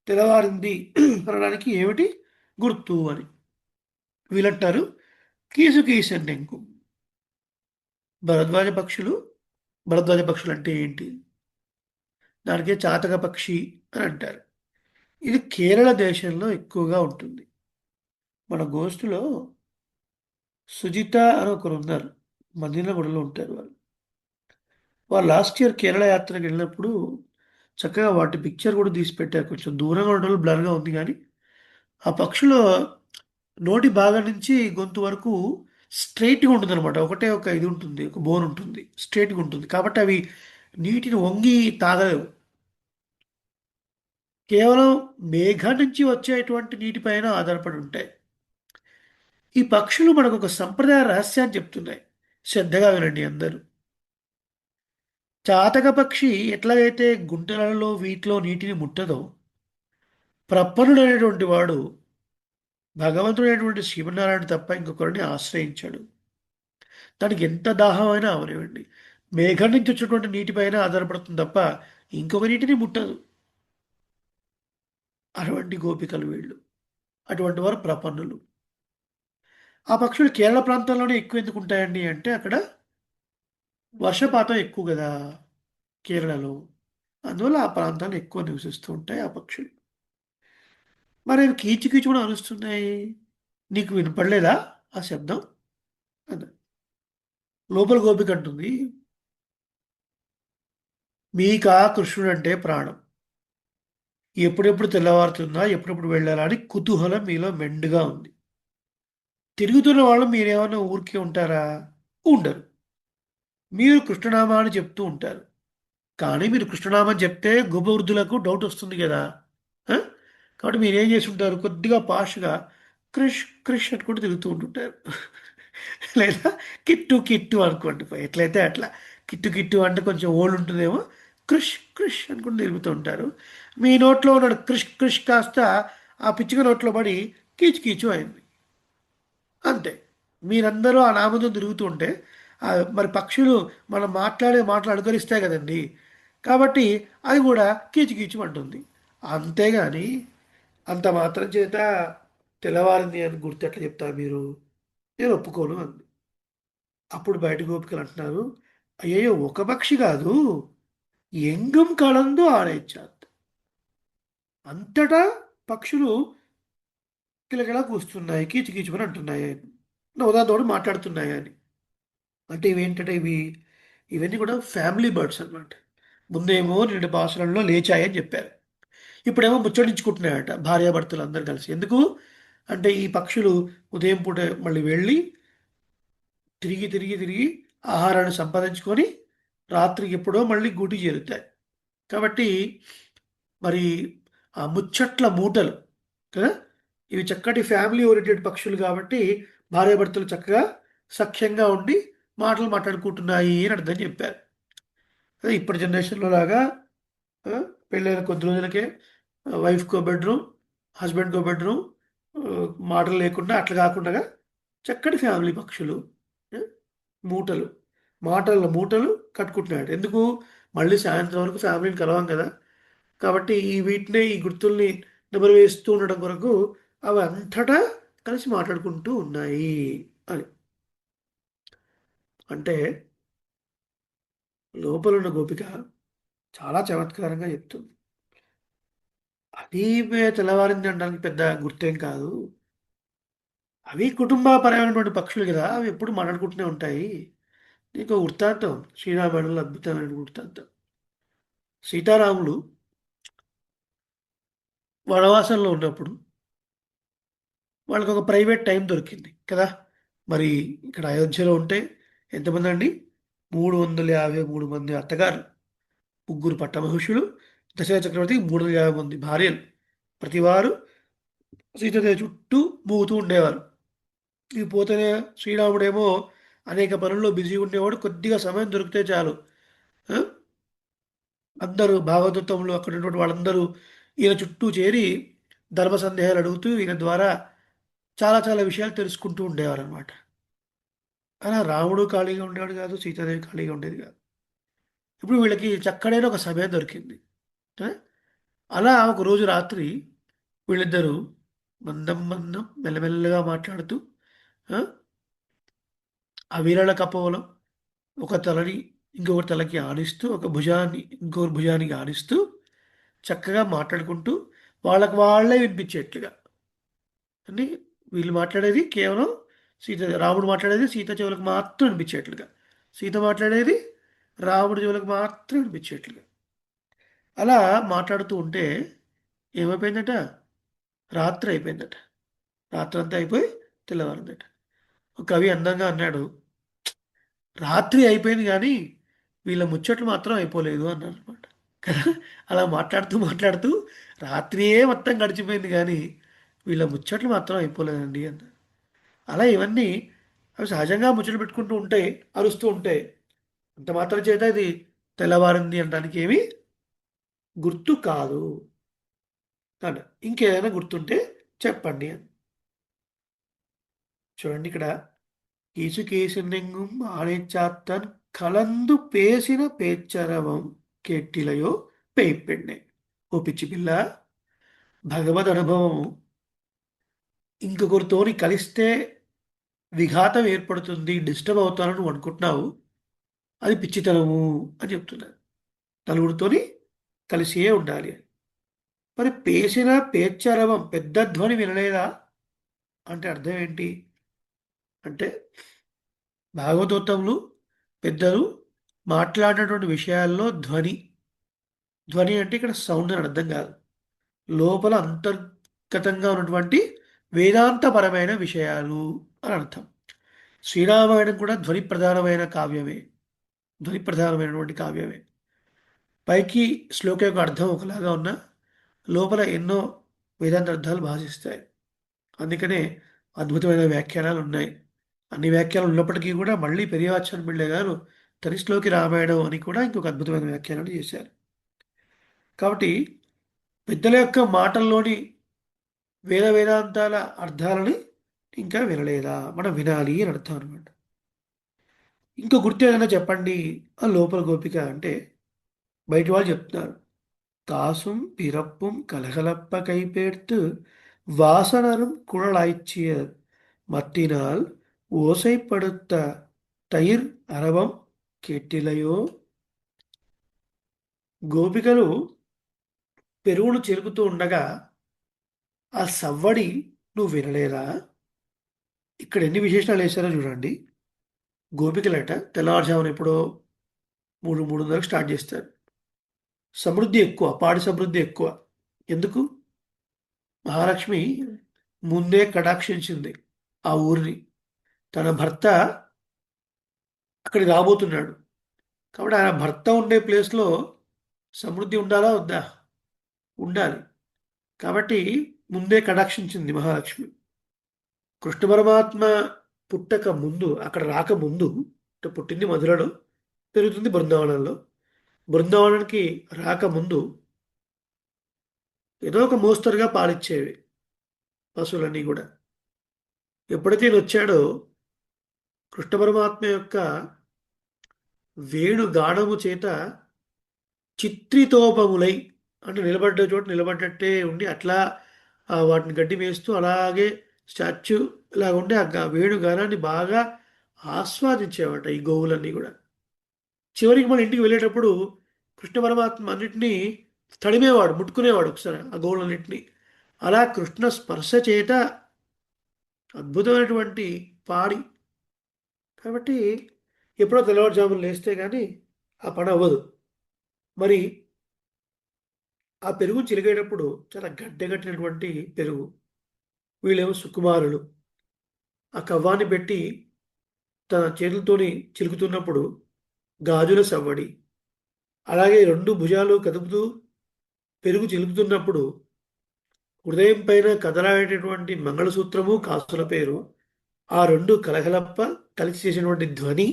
తెల్లవారింది అనడానికి ఏమిటి గుర్తు అని. వీళ్ళంటారు కీసు కీసు అంటే ఇంకో భరద్వాజ పక్షులు. భరద్వాజ పక్షులు అంటే ఏంటి? దానికే చాతక పక్షి అని అంటారు. ఇది కేరళ దేశంలో ఎక్కువగా ఉంటుంది. మన గోష్ఠిలో సుజిత అని ఒకరు ఉన్నారు, మదీనాగూడలో ఉంటారు వాళ్ళు. వాళ్ళు లాస్ట్ ఇయర్ కేరళ యాత్రకు వెళ్ళినప్పుడు చక్కగా వాటి పిక్చర్ కూడా తీసి పెట్టారు. కొంచెం దూరంగా ఉండడం బ్లర్గా ఉంది, కానీ ఆ పక్షుల నోటి భాగం నుంచి గొంతు వరకు స్ట్రైట్గా ఉంటుంది అనమాట. ఒకటే ఒక ఇది ఉంటుంది, ఒక బోన్ ఉంటుంది, స్ట్రైట్గా ఉంటుంది. కాబట్టి అవి నీటిని వంగి తాగలేవు. కేవలం మేఘం నుంచి వచ్చేటువంటి నీటిపైన ఆధారపడి ఉంటాయి. ఈ పక్షులు మనకు ఒక సంప్రదాయ రహస్యాన్ని చెప్తున్నాయి. శ్రద్ధగా వినండి అందరూ. చాతక పక్షి ఎట్లాగైతే గుంటలలో వీటిలో నీటిని ముట్టదో, ప్రపన్నుడైనటువంటి వాడు భగవంతుడైనటువంటి శ్రీమన్నారాయణ తప్ప ఇంకొకరిని ఆశ్రయించాడు. దానికి ఎంత దాహమైనా అవనివ్వండి, మేఘం నుంచి వచ్చేటువంటి నీటిపైన ఆధారపడుతుంది తప్ప ఇంకొక నీటిని ముట్టదు. అటువంటి గోపికలు వీళ్ళు, అటువంటి వారు ప్రపన్నులు. ఆ పక్షులు కేరళ ప్రాంతంలోనే ఎక్కువ ఎందుకు ఉంటాయండి అంటే అక్కడ వర్షపాతం ఎక్కువ కదా కేరళలో, అందువల్ల ఆ ప్రాంతాలు ఎక్కువ నివసిస్తూ ఉంటాయి ఆ పక్షులు. మరి అవి కీచు కీచు కూడా అరుస్తున్నాయి, నీకు వినపడలేదా ఆ శబ్దం అన్న. లోపల గోపిక అంటుంది, మీకా కృష్ణుడు అంటే ప్రాణం, ఎప్పుడెప్పుడు తెల్లవారుతుందా, ఎప్పుడెప్పుడు వెళ్ళాలా అని కుతూహలం మీలో మెండుగా ఉంది. తిరుగుతున్న వాళ్ళు మీరేమన్నా ఊరికే ఉంటారా? ఉండరు. మీరు కృష్ణనామాన్ని చెప్తూ ఉంటారు. కానీ మీరు కృష్ణనామం చెప్తే గోపవృద్ధులకు డౌట్ వస్తుంది కదా. ఆ? కాబట్టి మీరు ఏం చేసి ఉంటారు, కొద్దిగా పాష్గా క్రిష్ క్రిష్ అనుకుంటూ తిరుగుతూ ఉంటుంటారు. లేదా కిట్టు కిట్టు అనుకోండి, ఎట్లయితే అట్లా. కిట్టు కిట్టు అంటే కొంచెం ఓల్డ్ ఉంటుందేమో, క్రిష్ క్రిష్ అనుకుంటూ తిరుగుతూ ఉంటారు. మీ నోట్లో ఉన్న క్రిష్ క్రిష్ కాస్త ఆ పిచ్చుక నోట్లో పడి కీచు కీచు అయింది. అంతే. మీరందరూ ఆ నామంతో తిరుగుతూ ఉంటే మరి పక్షులు మనం మాట్లాడే మాటలు అనుకరిస్తాయి కదండి. కాబట్టి అది కూడా కీచు అంటుంది. అంతేగాని అంత మాత్రం చేత తెల్లవారింది అని గుర్తు ఎట్లా చెప్తారు మీరు? నేను ఒప్పుకోను అంది. అప్పుడు బయట గోపికలు అంటున్నారు, అయ్యయ్యో ఒక పక్షి కాదు, ఎంగం కళందు ఆడేచ్చారు. అంతటా పక్షులు కిలకిలా కూస్తున్నాయి, కీచుకీచుమని అంటున్నాయి, నవదాతోడు మాట్లాడుతున్నాయి అని. అంటే ఇవేంటంటే ఇవన్నీ కూడా ఫ్యామిలీ బర్డ్స్ అన్నమాట. ముందేమో 2 భాషలలో లేచాయని చెప్పారు. ఇప్పుడేమో ముచ్చటించుకుంటున్నాయట భార్యాభర్తలు అందరు కలిసి. ఎందుకు అంటే ఈ పక్షులు ఉదయం పూట మళ్ళీ వెళ్ళి తిరిగి తిరిగి తిరిగి ఆహారాన్ని సంపాదించుకొని రాత్రికి ఎప్పుడో మళ్ళీ గూటి చేరుతాయి. కాబట్టి మరి ఆ ముచ్చట్ల మూటలు కదా, ఇవి చక్కటి ఫ్యామిలీ ఓరియంటెడ్ పక్షులు కాబట్టి భార్యాభర్తలు చక్కగా సఖ్యంగా ఉండి మాటలు మాట్లాడుకుంటున్నాయి అని అర్థం చెప్పారు. అదే ఇప్పటి జనరేషన్లో లాగా ఆ, పెళ్ళైన కొద్ది రోజులకే వైఫ్కో బెడ్రూమ్, హస్బెండ్కో బెడ్రూమ్, మాటలు లేకుండా అట్లా కాకుండా చక్కటి ఫ్యామిలీ పక్షులు, ఆ, మూటలు, మాటల మూటలు కట్టుకుంటున్నాడు. ఎందుకు? మళ్ళీ సాయంత్రం వరకు ఫ్యామిలీని కలవం కదా. కాబట్టి ఈ గుర్తుల్ని నెమరు వేస్తూ ఉండడం కొరకు అవి అంతటా కలిసి మాట్లాడుకుంటూ ఉన్నాయి అని. అంటే లోపలున్న గోపిక చాలా చమత్కారంగా చెప్తుంది. అది తెల్లవారింది అనడానికి పెద్ద గుర్తేం కాదు. అవి కుటుంబపరమైనటువంటి పక్షులు కదా, అవి ఎప్పుడు మాట్లాడుకుంటూనే ఉంటాయి. నీకు వృత్తాంతం, శ్రీరామాయణంలో అద్భుతమైన వృత్తాంతం. సీతారాములు వనవాసంలో ఉన్నప్పుడు వాళ్ళకి ఒక ప్రైవేట్ టైం దొరికింది కదా. మరి ఇక్కడ అయోధ్యలో ఉంటే ఎంతమంది అండి? 353 మంది అత్తగారు, 3 పట్టమహిషులు, దశరథ చక్రవర్తికి 350 మంది భార్యలు. ప్రతివారు సీతాదేవి చుట్టూ మూగుతూ ఉండేవారు. ఇవి పోతేనే శ్రీరాముడేమో అనేక పనుల్లో బిజీ ఉండేవాడు. కొద్దిగా సమయం దొరికితే చాలు, ఆ, అందరూ భాగవతంలో అక్కడ ఉన్నటువంటి వాళ్ళందరూ ఈయన చుట్టూ చేరి ధర్మ సందేహాలు అడుగుతూ ఈయన ద్వారా చాలా చాలా విషయాలు తెలుసుకుంటూ ఉండేవారు అనమాట. అలా రాముడు ఖాళీగా ఉండేవాడు కాదు, సీతాదేవి ఖాళీగా ఉండేది కాదు. ఇప్పుడు వీళ్ళకి చక్కడైన ఒక సమయం దొరికింది. ఆ? అలా ఒక రోజు రాత్రి వీళ్ళిద్దరూ మందం మందం మెల్లమెల్లగా మాట్లాడుతూ, ఆ, ఆ వీరల కపోవలం ఒక తలని ఇంకొక తలకి ఆనిస్తూ, ఒక భుజాన్ని ఇంకొక భుజానికి ఆనిస్తూ చక్కగా మాట్లాడుకుంటూ వాళ్ళకి వాళ్ళే వినిపించేట్లుగా అని. వీళ్ళు మాట్లాడేది కేవలం రాముడు మాట్లాడేది సీత చెవులకు మాత్రం వినిపించేట్లుగా, సీత మాట్లాడేది రాముడి చెవులకు మాత్రం వినిపించేట్లుగా అలా మాట్లాడుతూ ఉంటే ఏమైపోయిందట, రాత్రి అయిపోయిందట. రాత్రి అంతా అయిపోయి తెల్లవారిందట. ఒక కవి అందంగా అన్నాడు, రాత్రి అయిపోయింది కానీ వీళ్ళ ముచ్చట్లు మాత్రం అయిపోలేదు అన్నారు అనమాట. కదా, అలా మాట్లాడుతూ మాట్లాడుతూ రాత్రియే మొత్తం గడిచిపోయింది కానీ వీళ్ళ ముచ్చట్లు మాత్రం అయిపోలేదండి అన్నారు. అలా ఇవన్నీ అవి సహజంగా ముచ్చట్లు పెట్టుకుంటూ ఉంటాయి, అరుస్తూ ఉంటాయి. అంత మాత్రం చేత ఇది తెల్లవారింది అనడానికి ఏమీ గుర్తు కాదు అని. ఇంకేదైనా గుర్తుంటే చెప్పండి అని. చూడండి ఇక్కడ, కీచుకేసినెంగుం ఆణిచాత్తన్ కలందు పేసిన పేచ్చరవం కెట్టిలయో పేయిపెಣ್ಣె. ఓ పిచ్చి పిల్ల, భగవద్ అనుభవము ఇంకొకరితోని కలిస్తే విఘాతం ఏర్పడుతుంది, డిస్టర్బ్ అవుతానని నువ్వు అనుకుంటున్నావు, అది పిచ్చితనము అని చెప్తున్నారు. నలుగురితోని కలిసే ఉండాలి అని. మరి పేసిన పేచ్చరవం పెద్ద ధ్వని వినలేదా అంటే అర్థం ఏంటి అంటే, భాగవతోత్తములు పెద్దలు మాట్లాడినటువంటి విషయాల్లో ధ్వని అంటే ఇక్కడ సౌండ్ అని అర్థం కాదు. లోపల అంతర్గతంగా ఉన్నటువంటి వేదాంతపరమైన విషయాలు అని అర్థం. శ్రీరామాయణం కూడా ధ్వని ప్రధానమైన కావ్యమే. ధ్వని ప్రధానమైనటువంటి కావ్యమే. పైకి శ్లోక యొక్క అర్థం ఒకలాగా ఉన్నా లోపల ఎన్నో వేదాంత అర్థాలు భాషిస్తాయి. అందుకనే అద్భుతమైన వ్యాఖ్యానాలు ఉన్నాయి. అన్ని వ్యాఖ్యానాలు ఉన్నప్పటికీ కూడా మళ్ళీ పెరియవాచార్య పిళ్ళై గారు తనిశ్లోకి రామాయణం అని కూడా ఇంకొక అద్భుతమైన వ్యాఖ్యానాలు చేశారు. కాబట్టి పెద్దల యొక్క మాటల్లోని వేదాంతాల అర్థాలని ఇంకా వినలేదా, మనం వినాలి అని అర్థం అనమాట. ఇంకో గుర్తు ఏదైనా చెప్పండి ఆ లోపల గోపిక అంటే బయట వాళ్ళు చెప్తున్నారు. தாசும் பிறப்பும் கலகலப்ப கைபேர்த்து வாசனரும் குழலாய்ச்சிய மத்தினால் ஓசைப்படுத்த తైర్ అరవం కేటిలయో. గోపికలు పెరుగును చెరుకుతూ ఉండగా ఆ సవ్వడి నువ్వు వినలేదా? ఇక్కడ ఎన్ని విశేషాలు వేశారో చూడండి. గోపికలట తెల్లవారుజామున ఎప్పుడో 3:30 స్టార్ట్ చేస్తారు. సమృద్ధి ఎక్కువ, పాడి సమృద్ధి ఎక్కువ. ఎందుకు? మహాలక్ష్మి ముందే కటాక్షించింది ఆ ఊరిని. తన భర్త అక్కడికి రాబోతున్నాడు కాబట్టి ఆయన భర్త ఉండే ప్లేస్లో సమృద్ధి ఉండాలా వద్దా? ఉండాలి. కాబట్టి ముందే కటాక్షించింది మహాలక్ష్మి. కృష్ణ పరమాత్మ పుట్టక ముందు, అక్కడ రాకముందు, అంటే పుట్టింది మధురలో, పెరుగుతుంది బృందావనంలో. బృందావనానికి రాకముందు ఏదో ఒక మోస్తరుగా పాలిచ్చేవి పశువులన్నీ కూడా. ఎప్పుడైతే ఈయన వచ్చాడో కృష్ణ పరమాత్మ యొక్క వేణు గానము చేత చిత్రితోపములై, అంటే నిలబడ్డ చోట నిలబడ్డట్టే ఉండి అట్లా వాటిని గడ్డి వేస్తూ అలాగే స్టాచ్యూ ఇలా ఉండి ఆ వేణు గానాన్ని బాగా ఆస్వాదించేవాట ఈ గోవులన్నీ కూడా. చివరికి మన ఇంటికి వెళ్ళేటప్పుడు కృష్ణ పరమాత్మ అన్నింటినీ తడిమేవాడు, ముట్టుకునేవాడు ఒకసారి ఆ గోవులన్నింటినీ. అలా కృష్ణ స్పర్శ చేత అద్భుతమైనటువంటి పాడి. కాబట్టి ఎప్పుడో తెల్లవారుజామున లేస్తే కానీ ఆ పని అవ్వదు. మరి ఆ పెరుగు చిలికేటప్పుడు చాలా గడ్డగట్టినటువంటి పెరుగు. వీళ్ళేమో సుకుమారులు. ఆ కవ్వాన్ని పెట్టి తన చేతులతోని చిలుకుతున్నప్పుడు గాజుల సవ్వడి. అలాగే 2 భుజాలు కదుపుతూ పెరుగు చిలుకుతున్నప్పుడు హృదయం పైన కదలాడేటటువంటి మంగళసూత్రము, కాసుల పేరు, ఆ 2 కలగలప్ప కలిసి చేసినటువంటి ధ్వని.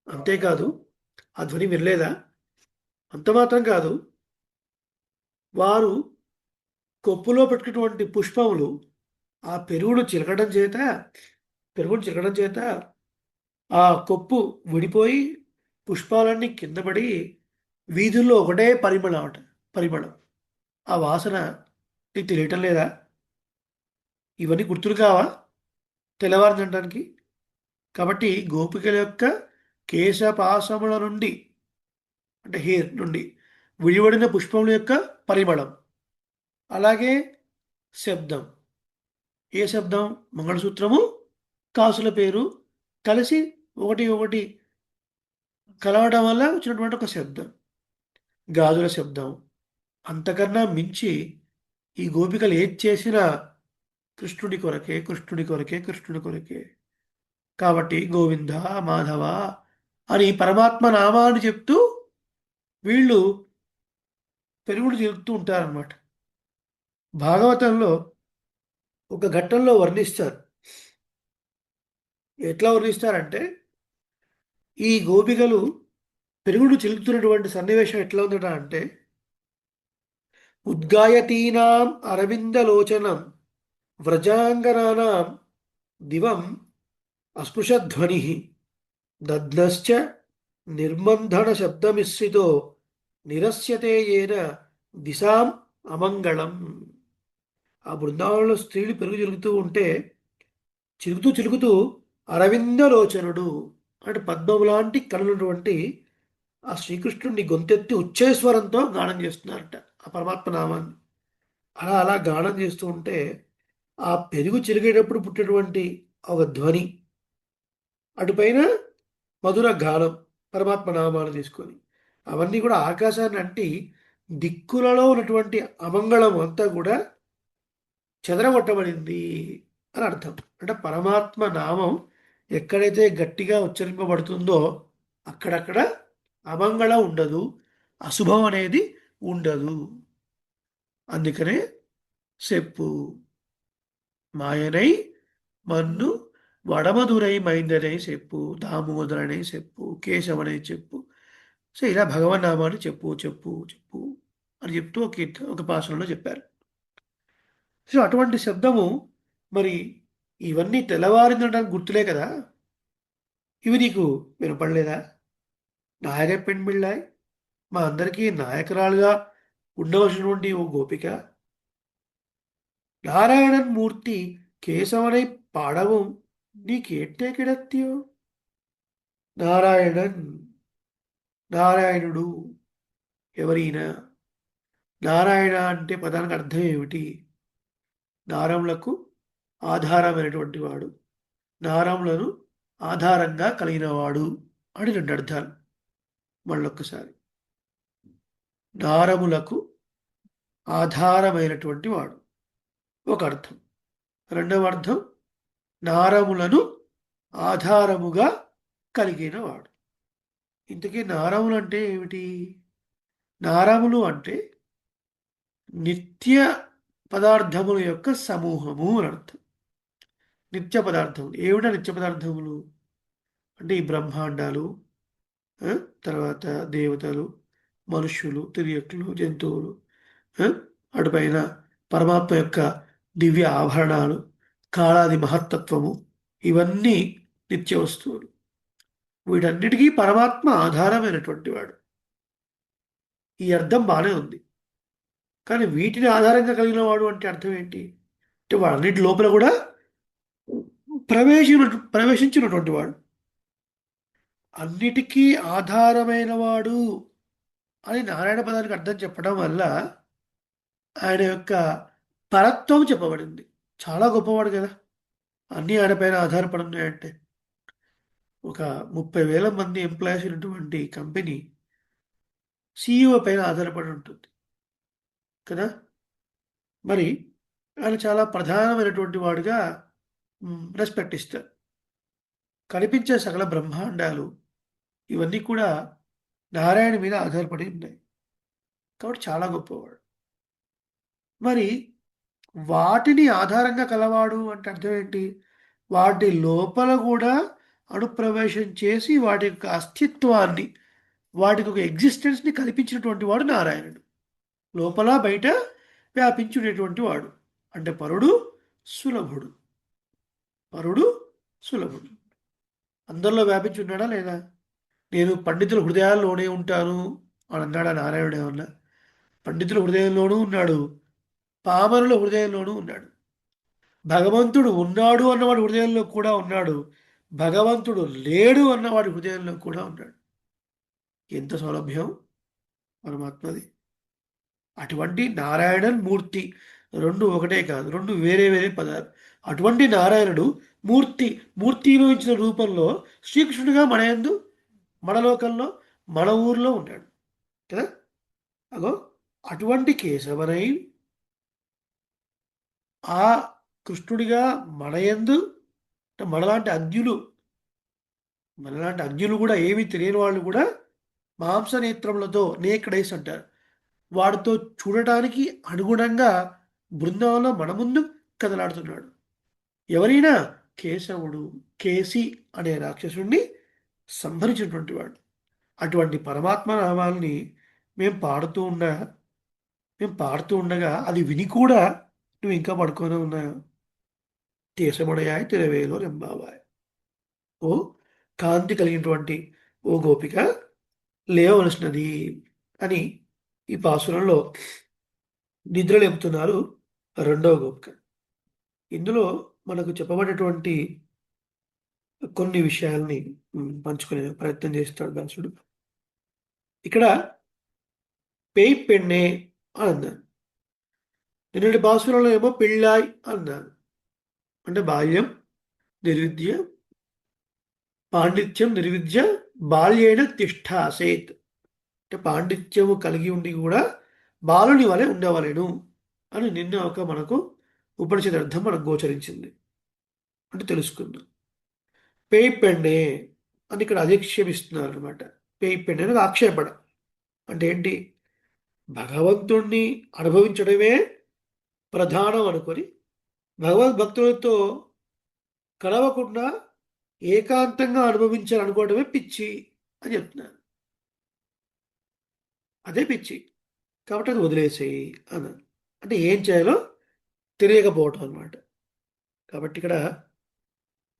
అంతేకాదు, ఆ ధ్వని వినలేదా? అంత మాత్రం కాదు, వారు కొప్పులో పెట్టుకున్నటువంటి పుష్పములు ఆ పెరుగును చిలకడం చేత ఆ కొప్పు విడిపోయి పుష్పాలన్నీ కింద పడి వీధుల్లో ఒకటే పరిమళం. ఆ వాసన నీకు తెలియటం లేదా? ఇవన్నీ గుర్తులు కావా తెల్లవారుజామునకి? కాబట్టి గోపికల యొక్క కేశపాశముల నుండి, అంటే హెయిర్ నుండి విడివడిన పుష్పముల యొక్క పరిమళం, అలాగే శబ్దం. ఏ శబ్దం? మంగళసూత్రము, కాసుల పేరు కలిసి ఒకటి ఒకటి కలవడం వల్ల వచ్చినటువంటి ఒక శబ్దం, గాజుల శబ్దం. అంతకన్నా మించి ఈ గోపికలు ఏది చేసినా కృష్ణుడి కొరకే, కృష్ణుడి కొరకే, కృష్ణుడి కొరకే. కాబట్టి గోవింద, మాధవ అని పరమాత్మ నామాన్ని చెప్తూ వీళ్ళు పెరుగుడు చెబుతూ ఉంటారన్నమాట. భాగవతంలో ఒక ఘట్టంలో వర్ణిస్తారు. ఎట్లా వర్ణిస్తారంటే, ఈ గోపికలు పెరుగుడు చిలుకుతున్నటువంటి సన్నివేశం ఎట్లా ఉందట అంటే, ఉద్గాయతీనాం అరవిందలోచనం వ్రజాంగనానాం దివం అస్పృశధ్వని దద్నశ్చ నిర్మంధన శబ్దమిశ్రితో నిరస్యతే ఏన దిశాం అమంగళం. ఆ బృందావనంలో స్త్రీలు పెరుగు చిలుకుతూ అరవిందలోచనుడు అంటే పద్మం లాంటి కనులున్నటువంటి ఆ శ్రీకృష్ణుడిని గొంతెత్తి ఉచ్చేశ్వరంతో గానం చేస్తున్నారట ఆ పరమాత్మ నామాన్ని. అలా గానం చేస్తూ ఉంటే ఆ పెరుగు చిలిగేటప్పుడు పుట్టినటువంటి ఒక ధ్వని, అటుపైన మధుర గానం పరమాత్మ నామాలు తీసుకొని అవన్నీ కూడా ఆకాశాన్ని అంటి దిక్కులలో ఉన్నటువంటి అమంగళం అంతా కూడా చెదరగొట్టబడింది అని అర్థం. అంటే పరమాత్మ నామం ఎక్కడైతే గట్టిగా ఉచ్చరింపబడుతుందో అక్కడక్కడ అమంగళం ఉండదు, అశుభం అనేది ఉండదు. అందుకనే చెప్పు మాయనై మన్ను వడమధురై మైందనై చెప్పు, దామోదరనై చెప్పు, కేశవనై చెప్పు. సో ఇలా భగవన్నామాన్ని చెప్పు చెప్పు చెప్పు అని చెప్తూ ఒక పాసనలో చెప్పారు. సో అటువంటి శబ్దము మరి ఇవన్నీ తెల్లవారిందనడానికి గుర్తులే కదా. ఇవి నీకు వినపడలేదా? నాయక పెண்பிళ్ళాయ్, మా అందరికీ నాయకురాలుగా ఉండవలసినటువంటి ఓ గోపిక நாராயணன் மூர்த்தி கேசவனை பாடவும் நீ கேட்டே கிடத்தியோ. నారాయణన్, నారాయణుడు ఎవరైనా, నారాయణ అంటే పదానికి అర్థం ఏమిటి? నారములకు ఆధారమైనటువంటి వాడు, నారములను ఆధారంగా కలిగినవాడు అని రెండు అర్థాలు. మళ్ళొక్కసారి, నారములకు ఆధారమైనటువంటి వాడు ఒక అర్థం. రెండవ అర్థం, నారములను ఆధారముగా కలిగిన వాడు. ఇంతకీ నారములు అంటే ఏమిటి? నారములు అంటే నిత్య పదార్థముల యొక్క సమూహము అని అర్థం. నిత్య పదార్థములు ఏమిటా? నిత్య పదార్థములు అంటే ఈ బ్రహ్మాండాలు, తర్వాత దేవతలు, మనుష్యులు, తిరియకులు, జంతువులు, అటుపైన పరమాత్మ యొక్క దివ్య ఆభరణాలు, కాళాది మహత్తత్వము, ఇవన్నీ నిత్య వస్తువులు. వీటన్నిటికీ పరమాత్మ ఆధారమైనటువంటి వాడు. ఈ అర్థం బాగానే ఉంది. కానీ వీటిని ఆధారంగా కలిగిన వాడు అంటే అర్థం ఏంటి? అంటే వాడన్నిటి లోపల కూడా ప్రవేశించినటువంటి వాడు, అన్నిటికీ ఆధారమైన వాడు అని నారాయణ పదానికి అర్థం చెప్పడం వల్ల ఆయన యొక్క పరత్వం చెప్పబడింది. చాలా గొప్పవాడు కదా, అన్నీ ఆయన పైన ఆధారపడి ఉన్నాయంటే. ఒక 30,000 మంది ఎంప్లాయీస్ ఉన్నటువంటి కంపెనీ సిఇఓ పైన ఆధారపడి ఉంటుంది కదా. మరి ఆయన చాలా ప్రధానమైనటువంటి వాడుగా రెస్పెక్ట్ ఇస్తారు. కనిపించే సకల బ్రహ్మాండాలు ఇవన్నీ కూడా నారాయణ మీద ఆధారపడి ఉన్నాయి కాబట్టి చాలా గొప్పవాడు. మరి వాటిని ఆధారంగా కలవాడు అంటే అర్థం ఏంటి? వాటి లోపల కూడా అణుప్రవేశం చేసి వాటి యొక్క అస్తిత్వాన్ని, వాటికి ఒక ఎగ్జిస్టెన్స్ని కల్పించినటువంటి వాడు నారాయణుడు. లోపల బయట వ్యాపించునేటువంటి వాడు అంటే పరుడు సులభుడు. పరుడు సులభుడు అందరిలో వ్యాపించి ఉన్నాడా లేదా? నేను పండితుల హృదయాల్లోనే ఉంటాను అని అన్నాడా నారాయణుడు? ఏమన్నా? పండితుల హృదయంలోనూ ఉన్నాడు, పామరుల హృదయంలోనూ ఉన్నాడు. భగవంతుడు ఉన్నాడు అన్నవాడి హృదయంలో కూడా ఉన్నాడు, భగవంతుడు లేడు అన్నవాడి హృదయంలో కూడా ఉన్నాడు. ఎంత సౌలభ్యం పరమాత్మది! అటువంటి నారాయణన్ మూర్తి, రెండు ఒకటే కాదు, రెండు వేరే వేరే పదాలు. అటువంటి నారాయణుడు మూర్తి, మూర్తిభవించిన రూపంలో శ్రీకృష్ణుడిగా మన యందు, మన లోకంలో, మన ఊర్లో ఉన్నాడు కదా. అగో అటువంటి కేశవనై ఆ కృష్ణుడిగా మన యందు, మనలాంటి అజ్ఞులు కూడా, ఏమీ తెలియని వాళ్ళు కూడా మాంసనేత్రములతో నేక్డ్ ఐస్ అంటారు, వాడితో చూడటానికి అనుగుణంగా బృందావనంలో మన ముందు కదలాడుతున్నాడు. ఎవరైనా? కేశవుడు, కేసి అనే రాక్షసుడిని సంహరించినటువంటి వాడు. అటువంటి పరమాత్మ నామాల్ని మేము పాడుతూ ఉండగా అది విని కూడా నువ్వు ఇంకా పడుకొని ఉన్నావు. దేశముడయాయ్ తిరవేలో రెంబావాయ్. ఓ కాంతి కలిగినటువంటి ఓ గోపిక లేవలసినది అని ఈ పాసురంలో నిద్రలేపుతున్నారు రెండవ గోపిక. ఇందులో మనకు చెప్పబడినటువంటి కొన్ని విషయాల్ని పంచుకునే ప్రయత్నం చేస్తాడు వ్యాసుడు. ఇక్కడ పేయ్ పెన్నే అని అన్నారు. నిన్నటి పాసురంలో ఏమో పెళ్ళాయ్ అన్నారు, అంటే బాల్యం, నిర్విద్య, పాండిత్యం నిర్విద్య బాల్యేన తిష్టాసేత్. అంటే పాండిత్యము కలిగి ఉండి కూడా బాలుని వలె ఉండవలెను అని నిన్న ఒక మనకు ఉపనిషత్ అర్థం మనకు గోచరించింది అంటే తెలుసుకుందాం. పేయి పెండే అని ఇక్కడ అధిక్షేపిస్తున్నారు అనమాట. పేయి పెండే అనేది ఆక్షేపణ. అంటే ఏంటి? భగవంతుణ్ణి అనుభవించడమే ప్రధానం అనుకొని భగవద్భక్తులతో కలవకుండా ఏకాంతంగా అనుభవించాలనుకోవడమే పిచ్చి అని చెప్తున్నారు. అదే పిచ్చి. కాబట్టి అది వదిలేసేయి అన్నారు. అంటే ఏం చేయాలో తెలియకపోవటం అనమాట. కాబట్టి ఇక్కడ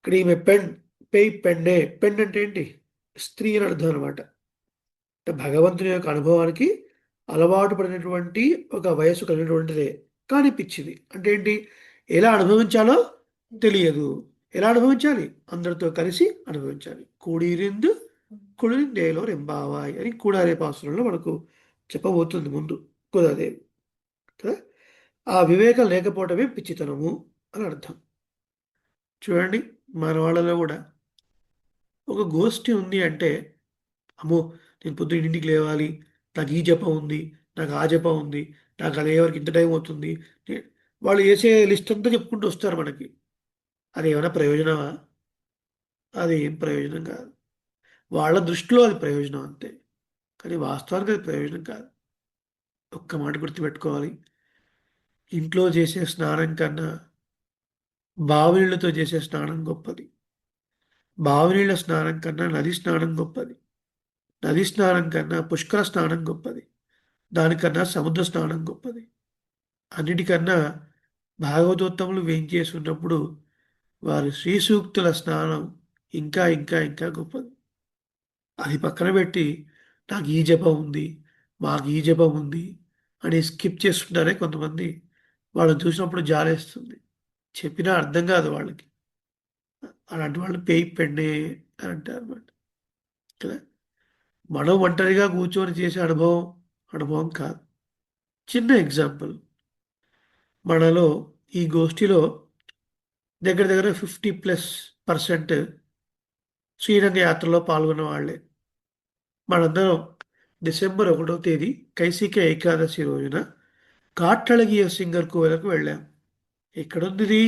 ఈమె పేయి పెండే. పెండ్ అంటే ఏంటి? స్త్రీ అని అర్థం అనమాట. అంటే భగవంతుని యొక్క అనుభవానికి అలవాటు పడినటువంటి ఒక వయస్సు కలిగినటువంటిదే. కానీ పిచ్చిది. అంటే ఏంటి? ఎలా అనుభవించాలో తెలియదు. ఎలా అనుభవించాలి? అందరితో కలిసి అనుభవించాలి. కూడిరిందు కుళిందేలో రెంబావాయ్ అని కూడారే పాసురంలో మనకు చెప్పబోతుంది ముందు గోదాదేవి కదా. ఆ వివేకం లేకపోవటమే పిచ్చితనము అని అర్థం. చూడండి, మన వాళ్ళలో కూడా ఒక గోష్ఠి ఉంది అంటే, అమ్మో నేను పొద్దున్న ఇంటికి లేవాలి, నాకు ఈ జపం ఉంది, నాకు ఆ జపం ఉంది, నాకు అదే వరకు ఇంత టైం అవుతుంది. వాళ్ళు వేసే లిస్ట్ అంతా చెప్పుకుంటూ వస్తారు మనకి. అది ఏమైనా ప్రయోజనమా? అది ఏం ప్రయోజనం కాదు. వాళ్ళ దృష్టిలో అది ప్రయోజనం అంతే, కానీ వాస్తవానికి అది ప్రయోజనం కాదు. ఒక్క మాట గుర్తుపెట్టుకోవాలి. ఇంట్లో చేసే స్నానం కన్నా బావి నీళ్ళతో చేసే స్నానం గొప్పది. బావి నీళ్ళ స్నానం కన్నా నది స్నానం గొప్పది. నది స్నానం కన్నా పుష్కర స్నానం గొప్పది. దానికన్నా సముద్ర స్నానం గొప్పది. అన్నిటికన్నా భాగవతోత్తములు వేయించేసి ఉన్నప్పుడు వారి శ్రీ సూక్తుల స్నానం ఇంకా ఇంకా ఇంకా గొప్పది. అది పక్కన పెట్టి నాకు ఈ జపం ఉంది, మాకు ఈ జపం ఉంది అని స్కిప్ చేస్తుంటారే కొంతమంది. వాళ్ళని చూసినప్పుడు జాలేస్తుంది. చెప్పినా అర్థం కాదు వాళ్ళకి. అలాంటి వాళ్ళు పేయి పెండే అని అంటారు అన్నమాట కదా. మనం ఒంటరిగా కూర్చొని చేసే అనుభవం కాదు. చిన్న ఎగ్జాంపుల్, మనలో ఈ గోష్ఠిలో దగ్గర దగ్గర 50+% శ్రీరంగ యాత్రలో పాల్గొన్న వాళ్ళే. మనందరం డిసెంబర్ 1వ తేదీ కైసిక ఏకాదశి రోజున కాట్రళగియ సింగర్ కోవెలకు వెళ్ళాం. ఎక్కడుంది ఇది?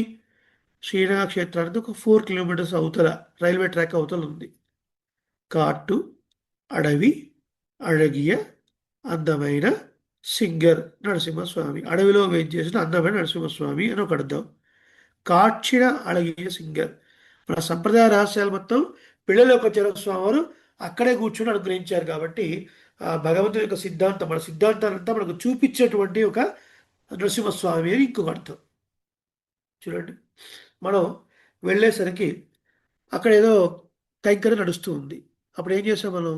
శ్రీరంగ క్షేత్రానికి ఒక 4 కిలోమీటర్స్ అవతల, రైల్వే ట్రాక్ అవతల ఉంది. కాట్టు, అడవి, అழగియ, అందమైన సింగర్ నరసింహస్వామి. అడవిలో వేయించేసిన అందమైన నరసింహస్వామి అని ఒక అర్థం. కాక్షిణ అழగియ సింగర్. మన సంప్రదాయ రహస్యాలు మొత్తం పిల్లలోకొచ్చిన స్వామి వారు అక్కడే కూర్చొని అనుగ్రహించారు. కాబట్టి ఆ భగవంతుని యొక్క సిద్ధాంతం, మన సిద్ధాంతాలంతా మనకు చూపించేటువంటి ఒక నరసింహస్వామి అని ఇంకొక అర్థం. చూడండి, మనం వెళ్ళేసరికి అక్కడ ఏదో కైంకర్యం నడుస్తూ ఉంది. అప్పుడు ఏం చేసాం మనం?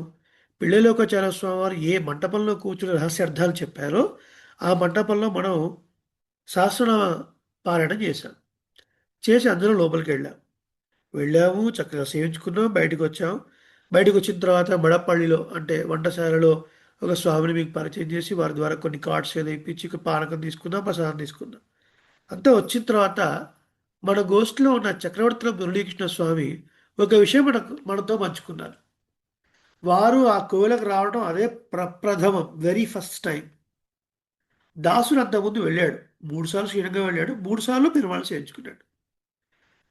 పిళ్ళలోకాచార్య స్వామి వారు ఏ మంటపంలో కూర్చుని రహస్యార్థాలు చెప్పారో ఆ మంటపంలో మనం సహస్రనామ పారాయణ చేశాం. చేసి అందరూ లోపలికి వెళ్ళాము, చక్కగా సేవించుకున్నాం, బయటకు వచ్చాం. బయటకు వచ్చిన తర్వాత మడపల్లిలో అంటే వంటశాలలో ఒక స్వామిని మీకు పరిచయం చేసి వారి ద్వారా కొన్ని కార్డ్స్ ఏదో ఇప్పించి పానకం తీసుకుందాం, ప్రసాదం తీసుకుందాం. అంతా వచ్చిన తర్వాత మన గోష్ఠిలో ఉన్న చక్రవర్తుల మురళీకృష్ణ స్వామి ఒక విషయం మనతో పంచుకున్నారు. వారు ఆ కోవెలకు రావడం అదే ప్రప్రథమం, వెరీ ఫస్ట్ టైం. దాసుడు అంతకుముందు వెళ్ళాడు, 3 సార్లు శ్రీరంగం వెళ్ళాడు, 3 సార్లు పెరుమాళ్ చేయించుకున్నాడు.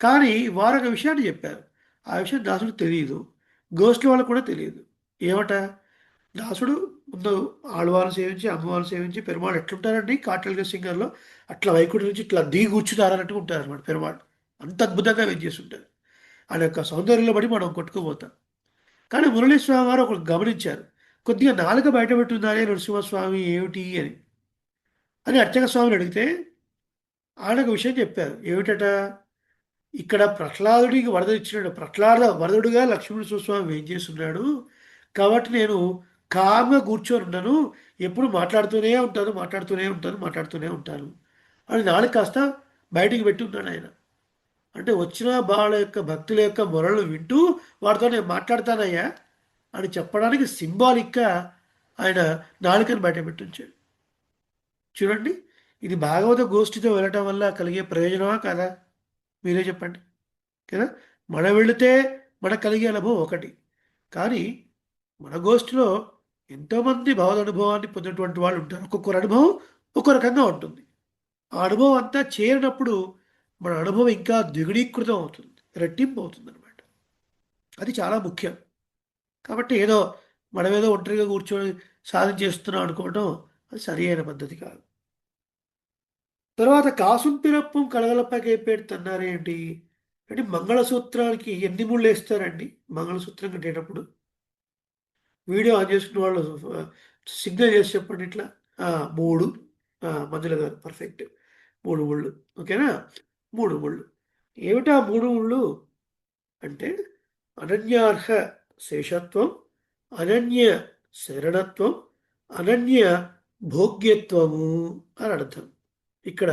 కానీ వారు ఒక విషయాన్ని చెప్పారు. ఆ విషయం దాసుడు తెలియదు, గోష్ఠి వాళ్ళకు కూడా తెలియదు. ఏమట? దాసుడు ముందు ఆడవాళ్ళు సేవించి అమ్మవాళ్ళు సేవించి పెరుమాళ్ ఎట్లుంటారండి కాటల్గా సింగర్లో అట్లా వైకుంఠం నుంచి ఇట్లా దిగి కూర్చున్నారన్నట్టు ఉంటారు అనమాట పెరుమాళ్. అంత అద్భుతంగా వెంచేస్తుంటారు. ఆయన యొక్క సౌందర్యంలో బట్టి మనం కొట్టుకుపోతాం. కానీ మురళీస్వామి వారు ఒకరు గమనించారు, కొద్దిగా నాలుక బయట పెట్టున్నారే నరసింహస్వామి ఏమిటి అని అర్చక స్వామిని అడిగితే ఆయన ఒక విషయం చెప్పారు. ఏమిటట? ఇక్కడ ప్రహ్లాదుడికి వరద ఇచ్చినాడు, వరదుడుగా లక్ష్మీనరసింహస్వామి ఏం చేస్తున్నాడు, కాబట్టి నేను కామ్గా కూర్చొని ఉన్నాను, ఎప్పుడు మాట్లాడుతూనే ఉంటాను అని నాలుగు కాస్త బయటికి పెట్టి ఉన్నాడు ఆయన. అంటే వచ్చిన వాళ్ళ యొక్క భక్తుల యొక్క మొరలు వింటూ వారితో నేను మాట్లాడతానయ్యా అని చెప్పడానికి సింబాలిక్గా ఆయన నాలుకను బయట పెట్టించాడు. చూడండి, ఇది భాగవత గోష్ఠితో వెళ్ళటం వల్ల కలిగే ప్రయోజనమా కాదా? మీరే చెప్పండి కదా. మనం వెళితే మనకు కలిగే అనుభవం ఒకటి. కానీ మన గోష్ఠిలో ఎంతోమంది భగవద్ అనుభవాన్ని పొందినటువంటి వాళ్ళు ఉంటారు. ఒక్కొక్కరు అనుభవం ఒక్కో రకంగా ఉంటుంది. ఆ అనుభవం అంతా చేరినప్పుడు మన అనుభవం ఇంకా ద్విగుణీకృతం అవుతుంది, రెట్టింపు అవుతుంది అనమాట. అది చాలా ముఖ్యం. కాబట్టి ఏదో మనమేదో ఒంటరిగా కూర్చొని సాధించేస్తున్నాం అనుకోవడం అది సరి అయిన పద్ధతి కాదు. తర్వాత కాసుం పిరప్పం కలగలపై పెడుతున్నారేంటి అంటే మంగళసూత్రానికి ఎన్ని ముళ్ళు వేస్తారండి? మంగళసూత్రం కట్టేటప్పుడు వీడియో ఆన్ చేసుకున్న వాళ్ళు సిగ్నల్ చేసి చెప్పండి ఇట్లా. మూడు. మధ్యలో గారు పర్ఫెక్ట్. మూడు ముళ్ళు. ఓకేనా? మూడు ముళ్ళు. ఏమిటా మూడు ముళ్ళు అంటే అనన్యార్హ శేషత్వం, అనన్య శరణత్వం, అనన్య భోగ్యత్వము అని అర్థం. ఇక్కడ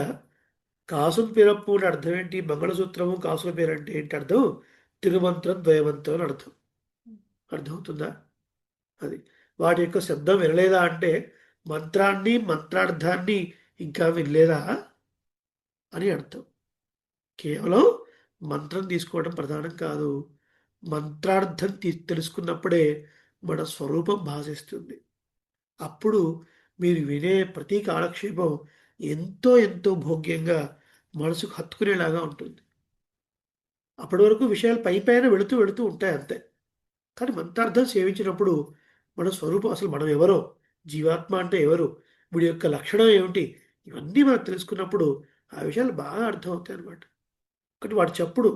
కాసుం పిరప్పు అని అర్థం ఏంటి? మంగళసూత్రము కాసుల పేరు అంటే ఏంటి అర్థం? తిరుమంత్రం ద్వయమంత్రం అని అర్థం. అర్థమవుతుందా? అది వాటి యొక్క శబ్దం వినలేదా అంటే మంత్రాన్ని మంత్రార్థాన్ని ఇంకా వినలేదా అని అర్థం. కేవలం మంత్రం తీసుకోవడం ప్రధానం కాదు, మంత్రార్థం తెలుసుకున్నప్పుడే మన స్వరూపం భాషిస్తుంది. అప్పుడు మీరు వినే ప్రతి కాలక్షేపం ఎంతో ఎంతో భోగ్యంగా మనసుకు హత్తుకునేలాగా ఉంటుంది. అప్పటి వరకు విషయాలు పై పైన వెళుతూ వెళుతూ ఉంటాయి అంతే. కానీ మంత్రార్థం సేవించినప్పుడు మన స్వరూపం, అసలు మనం ఎవరో, జీవాత్మ అంటే ఎవరు, వీడి యొక్క లక్షణం ఏమిటి, ఇవన్నీ మనం తెలుసుకున్నప్పుడు ఆ విషయాలు బాగా అర్థమవుతాయి అన్నమాట. ఒకటి వాడు చెప్పుడు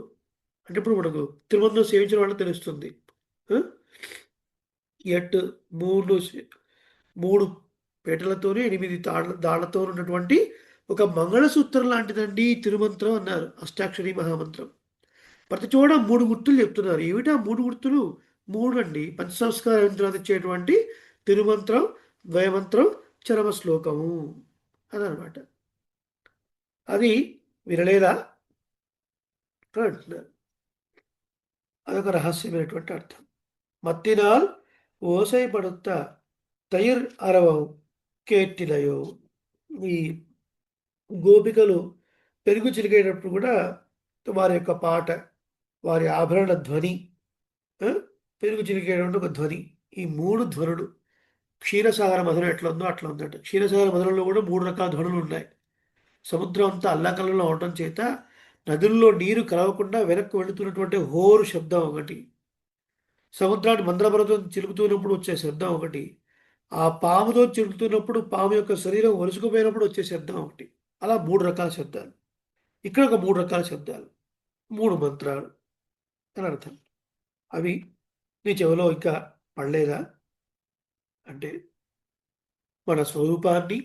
అంటే ఇప్పుడు మనకు తిరుమలలో సేవించిన వాళ్ళకి తెలుస్తుంది. ఎట్ మూడు మూడు పీటలతోనే 8 దాళ్లతో ఉన్నటువంటి ఒక మంగళసూత్రం లాంటిదండి తిరుమంత్రం అన్నారు. అష్టాక్షరి మహామంత్రం. ప్రతి చోట 3 గుర్తులు చెప్తున్నారు. ఏమిటా 3 గుర్తులు? 3 అండి. పంచ సంస్కారం తర్వాత ఇచ్చేటువంటి తిరుమంత్రం, ద్వయమంత్రం, చరమ శ్లోకము అదనమాట. అది వినలేదా అని అంటున్నారు. అదొక రహస్యమైనటువంటి అర్థం. మత్తినాల్ ఓసై పడుత తయిర్ అరవం కేట్టిలయో. ఈ గోపికలు పెరుగు చిలికేటప్పుడు కూడా వారి యొక్క పాట, వారి ఆభరణ ధ్వని, పెరుగు చిలికేటువంటి ఒక ధ్వని, ఈ 3 ధ్వనులు క్షీరసాగర మధురం ఎట్లా ఉందో అట్లా ఉందట. క్షీరసాగర మధురంలో కూడా 3 రకాల ధ్వనులు ఉన్నాయి. సముద్రం అంతా అల్లకల్లంలో అవటం చేత నదుల్లో నీరు కలవకుండా వెనక్కి వెళుతున్నటువంటి హోరు శబ్దం ఒకటి, సముద్రాన్ని మందరపర్వతం చిలుకుతున్నప్పుడు వచ్చే శబ్దం ఒకటి, ఆ పాముతో చిలుకుతున్నప్పుడు పాము యొక్క శరీరం ఒరుసుకుపోయినప్పుడు వచ్చే శబ్దం ఒకటి. అలా 3 రకాల శబ్దాలు. ఇక్కడ ఒక 3 రకాల శబ్దాలు, 3 మంత్రాలు అని అర్థం. అవి నీ చెవిలో ఇంకా పడలేదా అంటే మన స్వరూపాన్ని,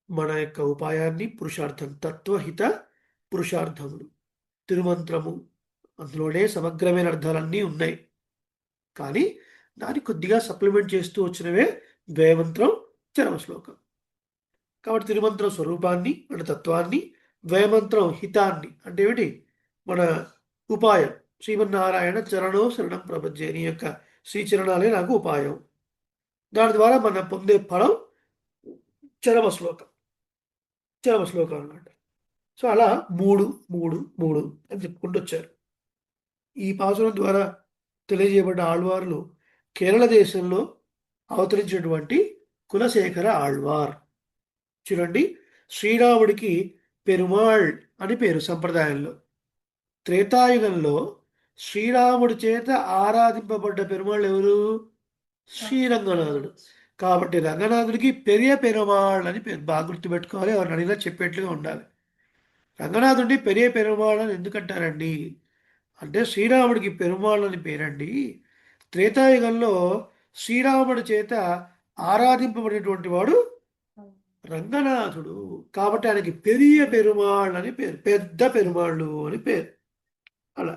మన యొక్క ఉపాయాన్ని, పురుషార్థం, తత్వహిత పురుషార్థములు, తిరుమంత్రము, అందులోనే సమగ్రమైన అర్థాలన్నీ ఉన్నాయి. కానీ దాన్ని కొద్దిగా సప్లిమెంట్ చేస్తూ వచ్చినవే ద్వయమంత్రం, చరమ శ్లోకం. కాబట్టి తిరుమంత్రం స్వరూపాన్ని అంటే తత్వాన్ని, ద్వయమంత్రం హితాన్ని అంటే ఏమిటి? మన ఉపాయం. శ్రీమన్నారాయణ చరణో శరణం ప్రపంచే, నీ యొక్క శ్రీచరణాలే నాకు ఉపాయం. దాని ద్వారా మనం పొందే ఫలం చరమ శ్లోకం. చరమ శ్లోకం అన్నమాట. సో అలా 3 3 3 అని చెప్పుకుంటూ వచ్చారు. ఈ పాసురం ద్వారా తెలియజేయబడ్డ ఆళ్వార్లు కేరళ దేశంలో అవతరించినటువంటి కులశేఖర ఆళ్వార్. చూడండి, శ్రీరాముడికి పెరుమాళ్ అని పేరు సంప్రదాయంలో. త్రేతాయుగంలో శ్రీరాముడి చేత ఆరాధింపబడ్డ పెరుమాళ్ళు ఎవరు? శ్రీరంగనాథుడు. కాబట్టి రంగనాథుడికి పెరియ పెరుమాళ్ అని పేరు. బాగా గుర్తుపెట్టుకోవాలి, ఎవరిని అడిగినా చెప్పేట్లుగా ఉండాలి. రంగనాథుడిని పెరియ పెరుమాళ్ అని ఎందుకంటారండి అంటే శ్రీరాముడికి పెరుమాళ్ అని పేరండి. త్రేతాయుగంలో శ్రీరాముడి చేత ఆరాధింపబడినటువంటి వాడు రంగనాథుడు. కాబట్టి ఆయనకి పెరియ పెరుమాళ్ అని పేరు, పెద్ద పెరుమాళ్ళు అని పేరు. అలా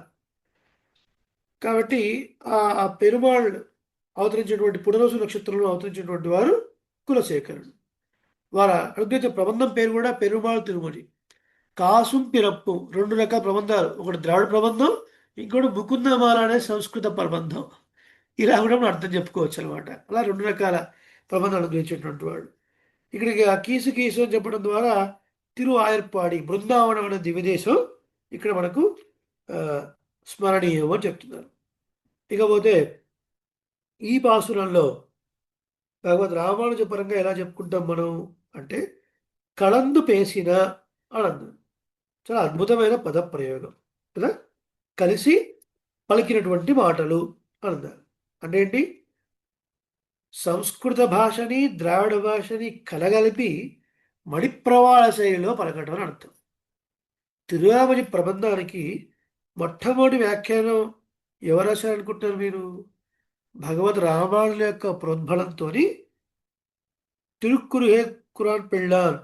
కాబట్టి ఆ పెరుమాళ్ అవతరించినటువంటి పునరోసు నక్షత్రంలో అవతరించినటువంటి వారు కులశేఖరుడు. వారి అనుగ్రహించిన ప్రబంధం పేరు కూడా పెరుమాళ్ తిరుమలి. కాసుం పిరప్పు 2 రకాల ప్రబంధాలు, ఒకటి ద్రావిడ ప్రబంధం, ఇంకోటి ముకుందమాల అనే సంస్కృత ప్రబంధం. ఇలా కూడా మనం అర్థం చెప్పుకోవచ్చు అనమాట. అలా 2 రకాల ప్రబంధాలు అనుగ్రహించినటువంటి వాడు. ఇక్కడికి ఆ కీసు కీసు అని చెప్పడం ద్వారా తిరు ఆయర్పాడి బృందావనం అనే దివ్యదేశం ఇక్కడ మనకు స్మరణీయం అని చెప్తున్నారు. ఇకపోతే ఈ పాసురంలో భగవద్ రామానుజ పరంగా ఎలా చెప్పుకుంటాం మనం అంటే కళందు పేసిన అని అన్నాడు. చాలా అద్భుతమైన పద ప్రయోగం కదా. కలిసి పలికినటువంటి మాటలు అని అన్నారు. అంటే ఏంటి? సంస్కృత భాషని ద్రావిడ భాషని కలగలిపి మణిప్రవాళ శైలిలో పలకటం అని అర్థం. తిరువామణి ప్రబంధానికి మొట్టమొదటి వ్యాఖ్యానం ఎవరు రాశారనుకుంటారు మీరు? భగవద్ రామానుల యొక్క ప్రోద్బలంతో తిరుక్కురుహే కురాన్ పెళ్ళాన్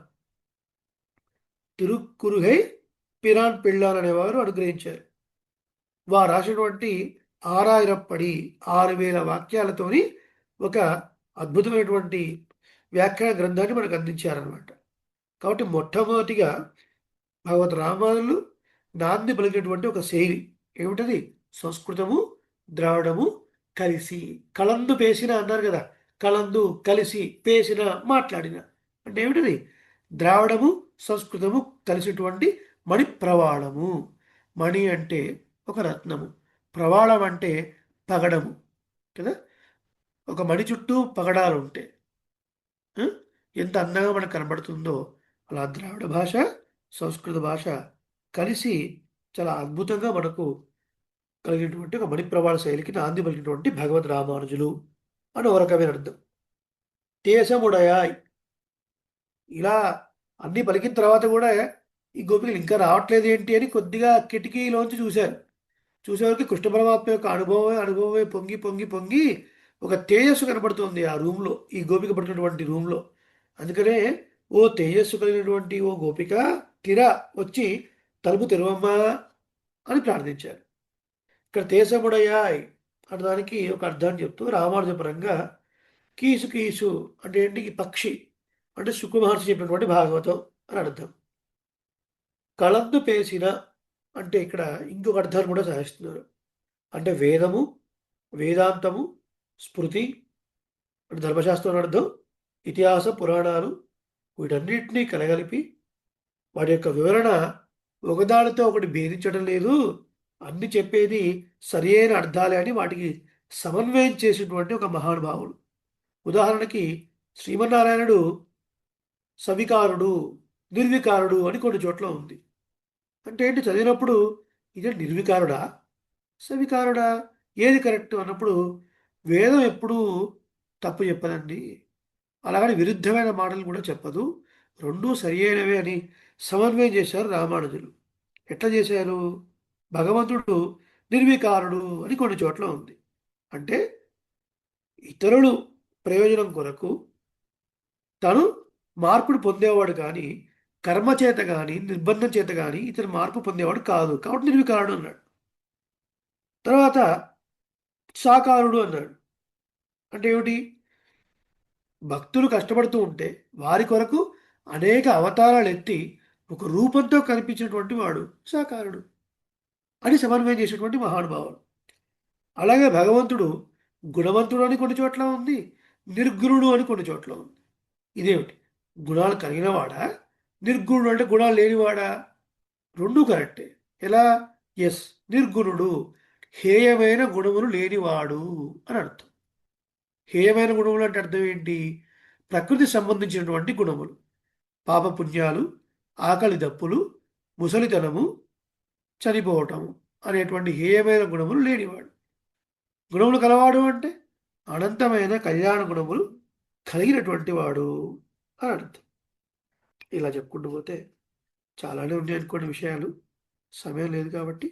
తిరుక్కురుహై పిరాన్ పెళ్ళాన్ అనేవారు అనుగ్రహించారు. వారు రాసినటువంటి 6000 పడి 6000 వాక్యాలతోని ఒక అద్భుతమైనటువంటి వ్యాఖ్యాన గ్రంథాన్ని మనకు అందించారనమాట. కాబట్టి మొట్టమొదటిగా భగవద్ రామానులు నాంది పలికినటువంటి ఒక శైలి ఏమిటది? సంస్కృతము ద్రావిడము కలిసి కళందు పేసిన అన్నారు కదా. కళందు కలిసి పేసిన మాట్లాడిన అంటే ఏమిటది? ద్రావిడము సంస్కృతము కలిసినటువంటి మణి ప్రవాళము. మణి అంటే ఒక రత్నము, ప్రవాళం అంటే పగడము కదా. ఒక మణి చుట్టూ పగడాలు ఉంటాయి. ఎంత అందంగా మనకు కనబడుతుందో అలా ద్రావిడ భాష సంస్కృత భాష కలిసి చాలా అద్భుతంగా మనకు కలిగినటువంటి ఒక మణిప్రవాళ శైలికి నాంది పలికినటువంటి భగవద్ రామానుజులు అని ఒక రకమైన అర్థం. దేశముడయాయ్ ఇలా అన్ని పలికిన తర్వాత కూడా ఈ గోపికలు ఇంకా రావట్లేదు ఏంటి అని కొద్దిగా కిటికీలోంచి చూశారు. చూసేవారికి కృష్ణ పరమాత్మ యొక్క అనుభవమే పొంగి పొంగి పొంగి ఒక తేజస్సు కనబడుతుంది ఆ రూమ్లో, ఈ గోపిక పడుతున్నటువంటి రూమ్లో. అందుకనే ఓ తేజస్సు కలిగినటువంటి ఓ గోపిక తిరా వచ్చి తలుపు తెరవమ్మా అని ప్రార్థించారు. ఇక్కడ తేజముడయాయ్ అనడానికి ఒక అర్థాన్ని చెప్తూ రామానుజపరంగా కీసు కీసు అంటే ఏంటి? పక్షి అంటే శుక్ర మహర్షి చెప్పినటువంటి భాగవతం అని అర్థం. కళందు పేసిన అంటే ఇక్కడ ఇంకొక అర్థాన్ని కూడా సహాయిస్తున్నారు. అంటే వేదము, వేదాంతము, స్మృతి అంటే ధర్మశాస్త్రం అర్థం, ఇతిహాస పురాణాలు వీటన్నిటినీ కలగలిపి వాటి యొక్క వివరణ ఒకదానితో ఒకటి భేదించడం లేదు, అన్ని చెప్పేది సరి అయిన అర్థాలే అని వాటికి సమన్వయం చేసినటువంటి ఒక మహానుభావుడు. ఉదాహరణకి శ్రీమన్నారాయణుడు సవికారుడు, నిర్వికారుడు అని కొన్ని చోట్ల ఉంది. అంటే ఏంటి? చదివినప్పుడు ఇదే నిర్వికారుడా సవికారుడా ఏది కరెక్ట్ అన్నప్పుడు వేదం ఎప్పుడూ తప్పు చెప్పదండి, అలాగని విరుద్ధమైన మాటలు కూడా చెప్పదు, రెండూ సరి అయినవే అని సమన్వయం చేశారు రామానుజులు. ఎట్లా చేశారు? భగవంతుడు నిర్వికారుడు అని కొన్ని చోట్ల ఉంది. అంటే ఇతరులు ప్రయోజనం కొరకు తను మార్పును పొందేవాడు కానీ కర్మ చేత కానీ నిర్బంధం చేత కానీ ఇతను మార్పు పొందేవాడు కాదు, కాబట్టి నిర్వికారుడు అన్నాడు. తర్వాత సాకారుడు అన్నాడు. అంటే ఏమిటి? భక్తులు కష్టపడుతూ ఉంటే వారి కొరకు అనేక అవతారాలు ఎత్తి ఒక రూపంతో కనిపించినటువంటి వాడు సాకారుడు అని సమన్వయం చేసేటువంటి మహానుభావుడు. అలాగే భగవంతుడు గుణవంతుడు అని కొన్ని చోట్ల ఉంది, నిర్గుణుడు అని కొన్ని చోట్ల ఉంది. ఇదేమిటి? గుణాలు కలిగినవాడా, నిర్గుణుడు అంటే గుణాలు లేనివాడా? రెండూ కరెక్టే. ఎలా? ఎస్, నిర్గుణుడు హేయమైన గుణములు లేనివాడు అని అర్థం. హేయమైన గుణములు అంటే అర్థం ఏంటి? ప్రకృతి సంబంధించినటువంటి గుణములు, పాపపుణ్యాలు, ఆకలి దప్పులు, ముసలితనము, చనిపోవటము అనేటువంటి హేయమైన గుణములు లేనివాడు. గుణములు కలవాడు అంటే అనంతమైన కళ్యాణ గుణములు కలిగినటువంటి వాడు అని అర్థం. ఇలా చెప్పుకుంటూ పోతే చాలానే ఉన్నాయి అనుకోండి విషయాలు, సమయం లేదు కాబట్టి.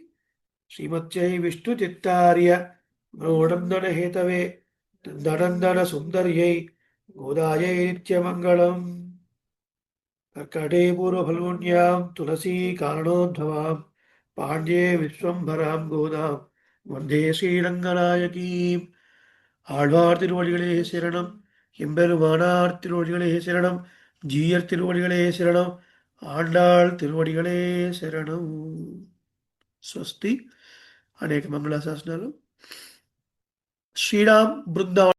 శ్రీమత్యై విష్ణు చిత్తార్య మనోడందన హేతవే నందనందన సుందర్యై గోదాయై నిత్యమంగళం. కర్కటే పూర్వఫల్గుణ్యాం తులసీ కారణోద్భవాం పాండ్యే విశ్వంభరాం గోదాం వందే శ్రీరంగనాయకీం. ஆழ்வார் திருவடிகளே சரணம், எம்பெருமானார் திருவடிகளே சரணம், ஜீயர் திருவடிகளே சரணம், ஆண்டாள் திருவடிகளே శరణం. స్వస్తి. అనేక మంగళాశాసనాలు. శ్రీరామ్ బృందావన్